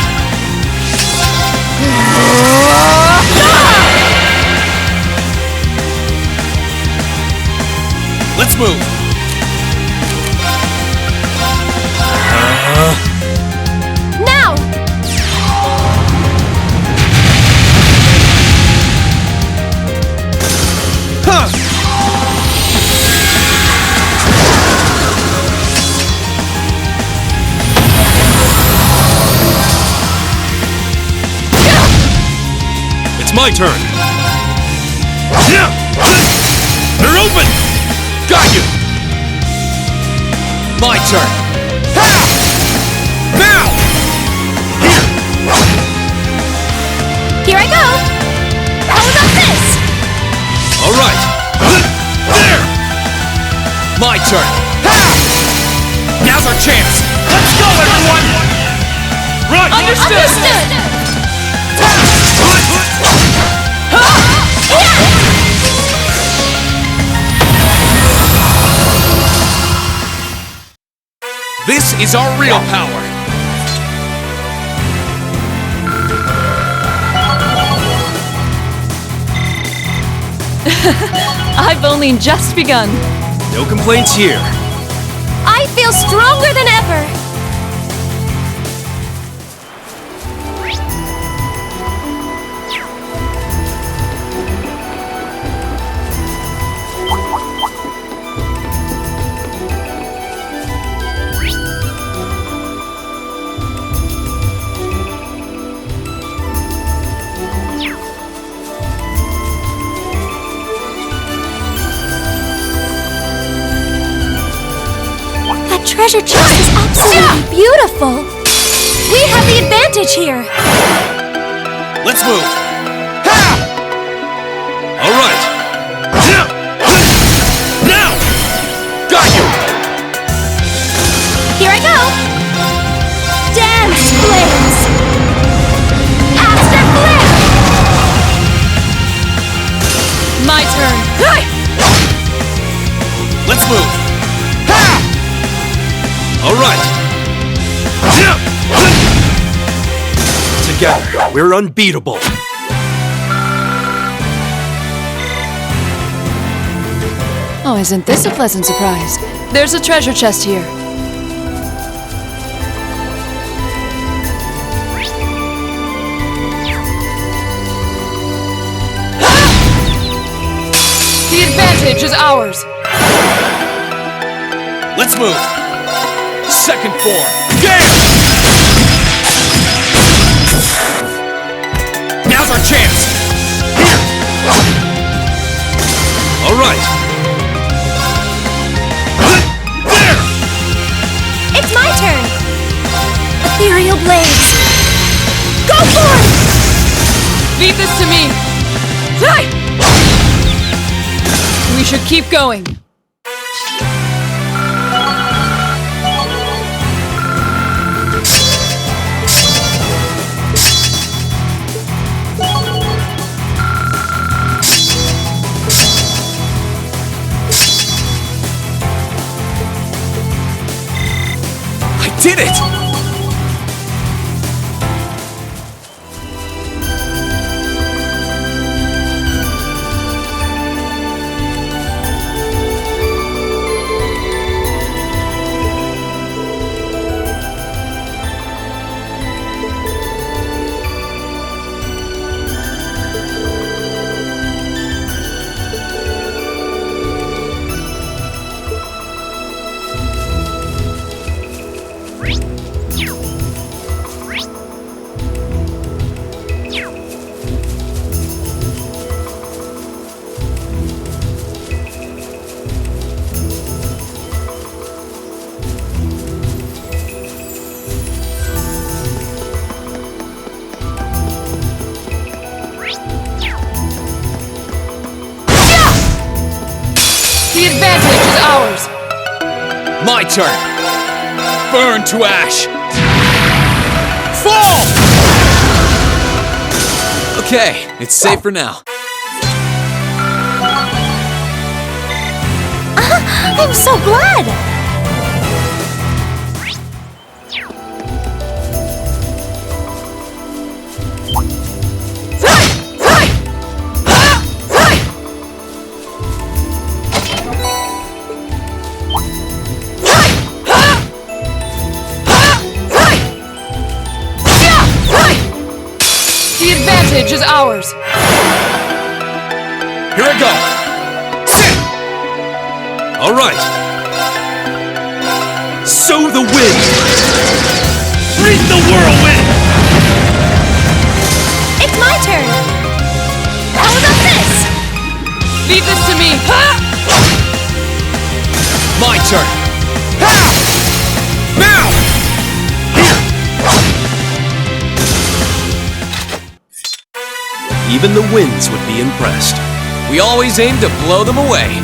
Let's move! Now! It's my turn. They're open! Got you! My turn! Now! Here I go! How about this? All right! There! My turn! Now's our chance! Let's go, everyone! Right! Understood! This is our real power! I've only just begun. No complaints here. I feel stronger than ever! Treasure chest is absolutely beautiful! We have the advantage here! Let's move! All right! Now! Got you! Here I go! Dance flames! Aster flare! My turn. Let's move! All right! Together, we're unbeatable. Oh, isn't this a pleasant surprise? There's a treasure chest here. The advantage is ours. Let's move! Second form! Dance! Now's our chance! Here! All right! There! It's my turn! Ethereal blades! Go for it! Leave this to me. We should keep going. did it! The advantage is ours! My turn! Burn to ash! Fall! Okay, it's safe for now. I'm so glad! The advantage is ours! Here I go! Sit! Alright! Sow the wind! Reap the whirlwind! It's my turn! How about this? Leave this to me! My turn! Pow! Now! Even the winds would be impressed. We always aim to blow them away.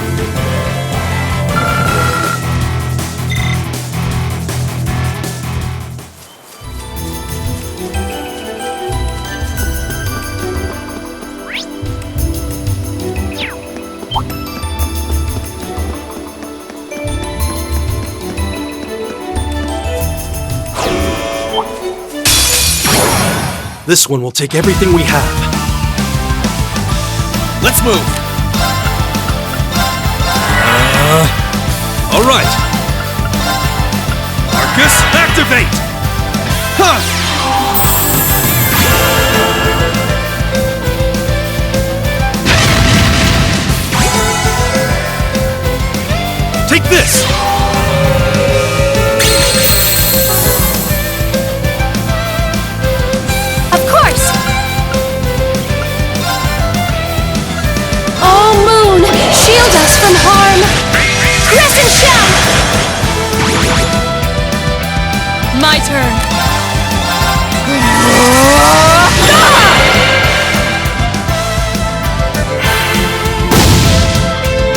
This one will take everything we have. Let's move! All right! Arcus, activate! Huh! Take this! Of course! Oh, Moon! Shield us from harm! Crescent Shell! My turn!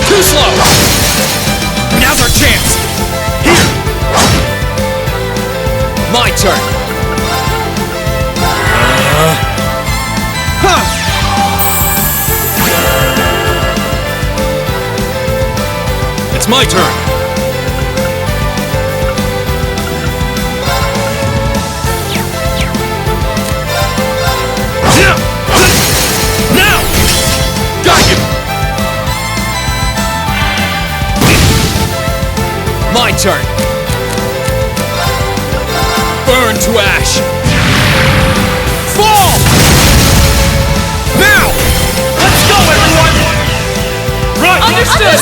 Too slow! Now's our chance! Here! My turn! It's my turn! Now! Got you! My turn! Burn to ash! Fall! Now! Let's go, everyone! Right! Understood!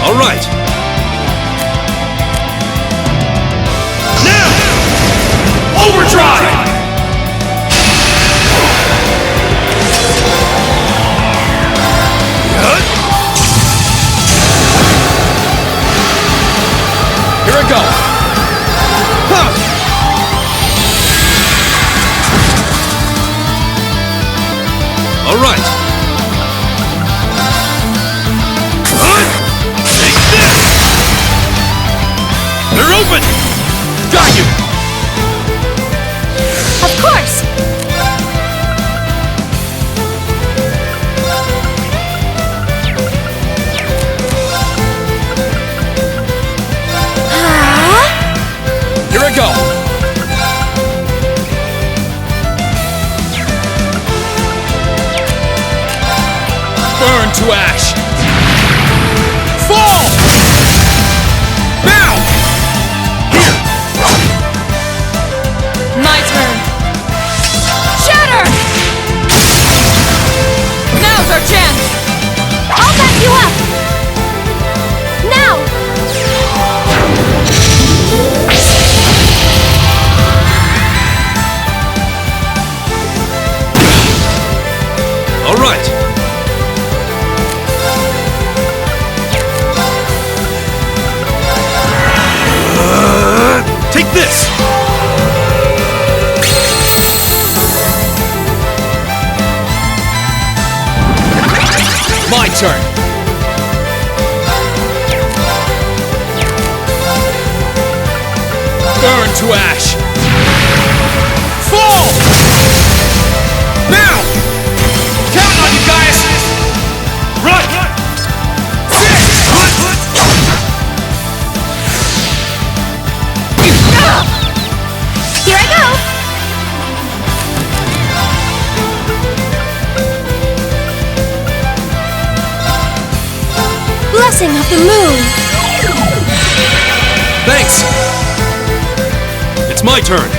All right! Now! Overdrive! Here I go! Huh. Here I go! Burn to ash! Fall! Now! Here! My turn. Shatter! Now's our chance! I'll back you up! Now! All right. Take this! My turn! Burn to ash! Fall! Now! Count on you guys! Run! Here I go! Blessing of the moon! Thanks! It's my turn.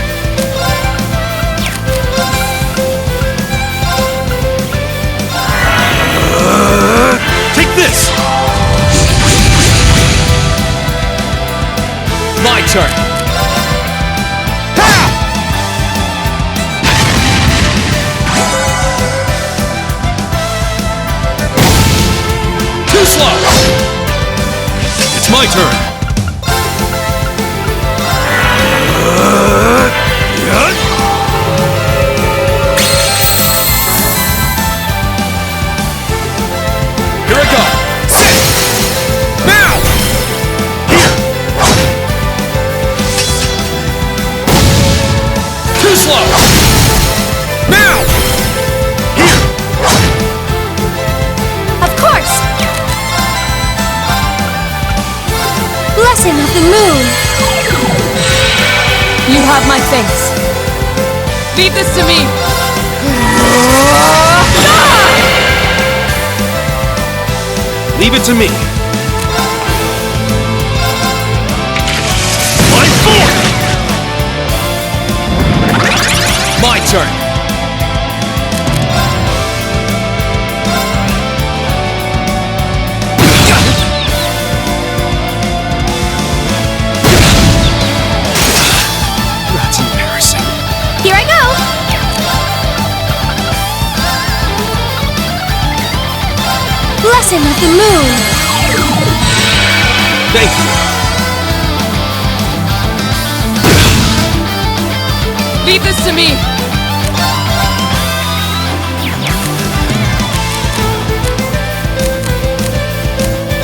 Take this! My turn! Too slow! It's my turn. Here I go! Sit! Now! Here! Too slow! Now! Here! Of course! Blessing of the moon! You have my thanks. Leave this to me. Leave it to me. My turn! That's embarrassing. Here I go! Blessing of the moon! Thank you. Leave this to me.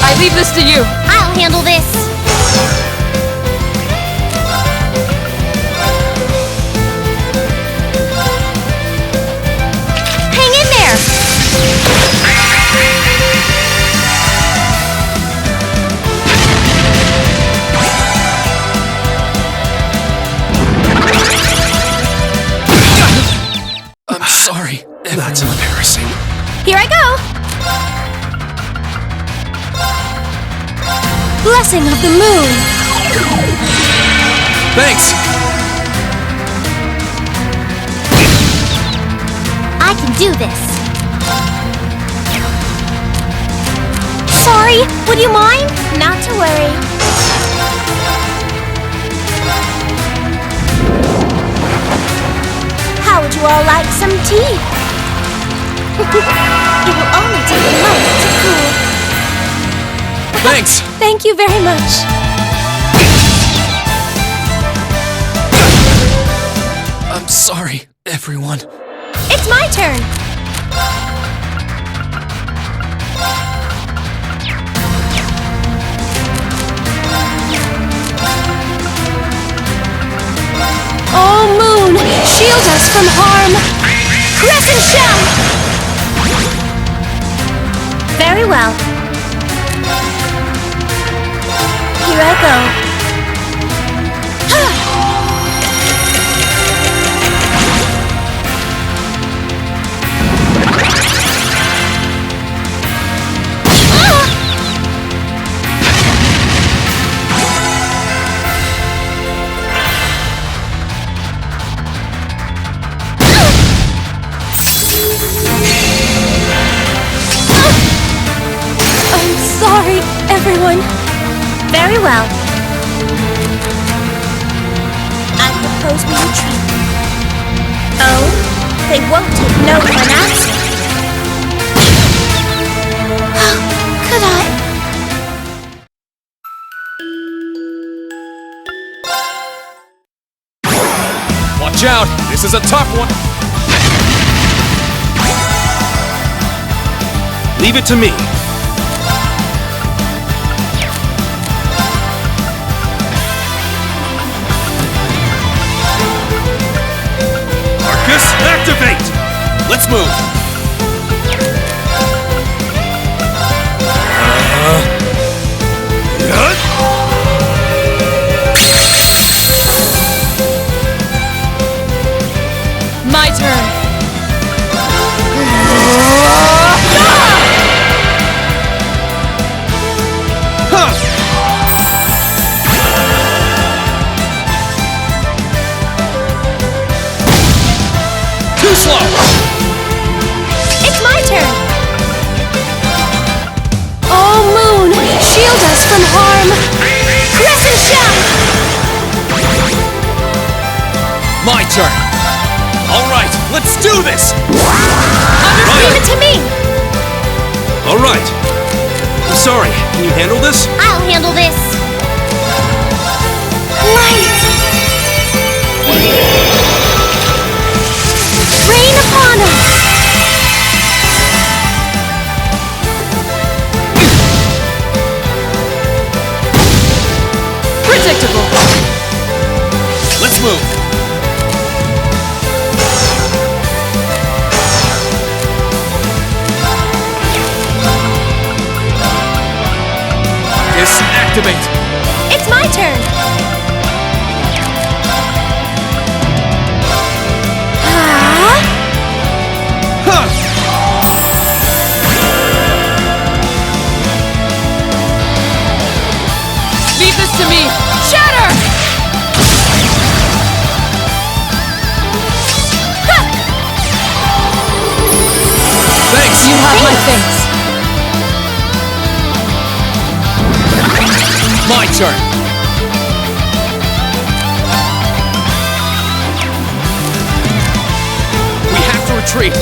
I leave this to you. I'll handle this! Hang in there! I'm sorry, That's everyone. embarrassing. Here I go! Blessing of the moon! Thanks! I can do this! Sorry, would you mind? Not to worry. How would you all like some tea? It will only take a moment to cool. Thanks! Thank you very much. I'm sorry, everyone. It's my turn. Oh, moon, shield us from harm. Crescent shell! Very well. Here I go. Very well. I propose we retreat. Oh, they won't take no for an answer. Could I? Watch out! This is a tough one! Leave it to me. Marcus, activate! Let's move! My turn. Too slow! It's my turn! Oh, Moon! Shield us from harm! Crescent shell! My turn! Alright, let's do this! Leave it to me! All right. I'm sorry. Can you handle this? I'll handle this. Light! Rain upon us! Predictable. Let's move! Activate! It's my turn! Leave this to me. Shatter! Thanks! You have my thanks. My turn! We have to retreat!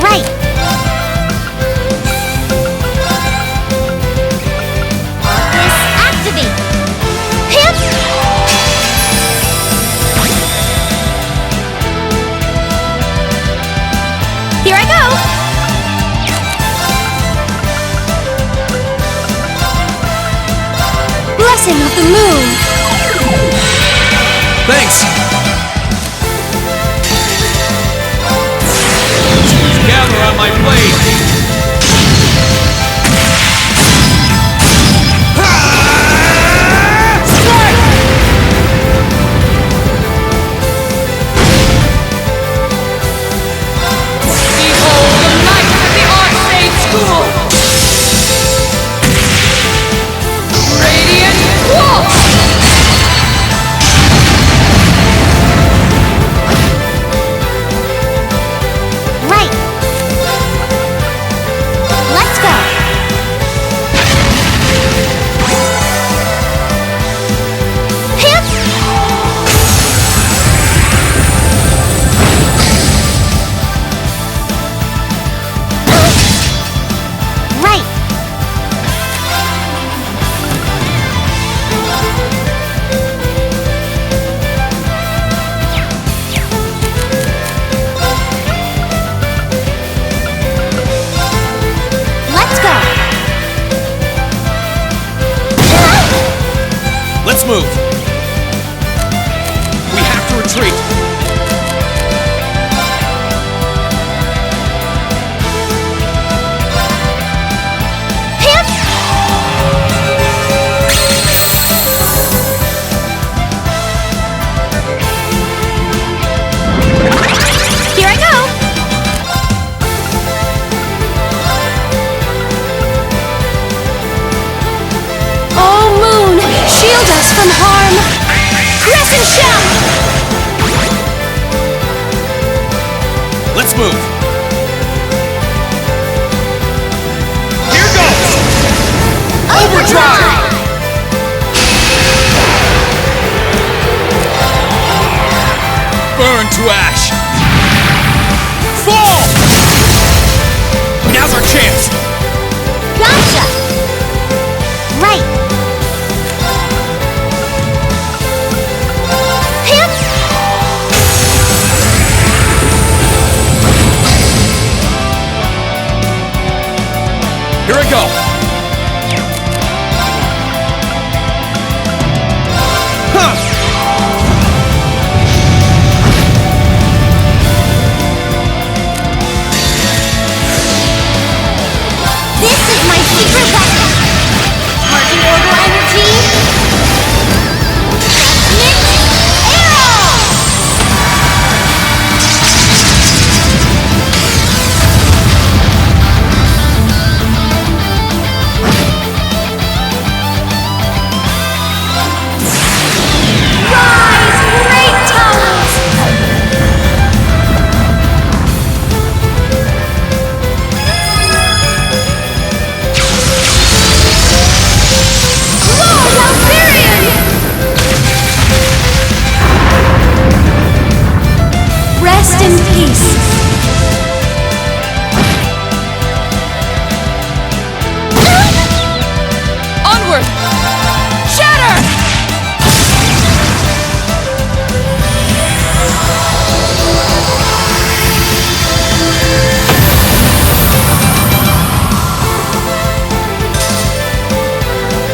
Right. Marcus, activate. Hip! Here I go! Blessing of the moon! Thanks! Gather on my blade! Behold the might of the Xseed School! Radiant Wolf! Right. Let's go. Hip! Right. Let's go. Let's move! We have to retreat! Hip! Here I go! Oh, Moon! Shield us from harm! Crescent shell! move! Here goes! Overdrive! Burn to ash! Fall! Now's our chance! Gotcha! Right. Hip! Here I go! Huh! This is my secret weapon! Marching order energy! Judgment arrow! Rise, great towers! Lord Alvarian! Rest in peace. Onward! Shatter!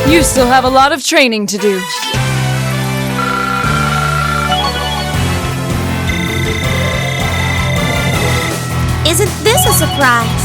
You still have a lot of training to do. Isn't this a surprise?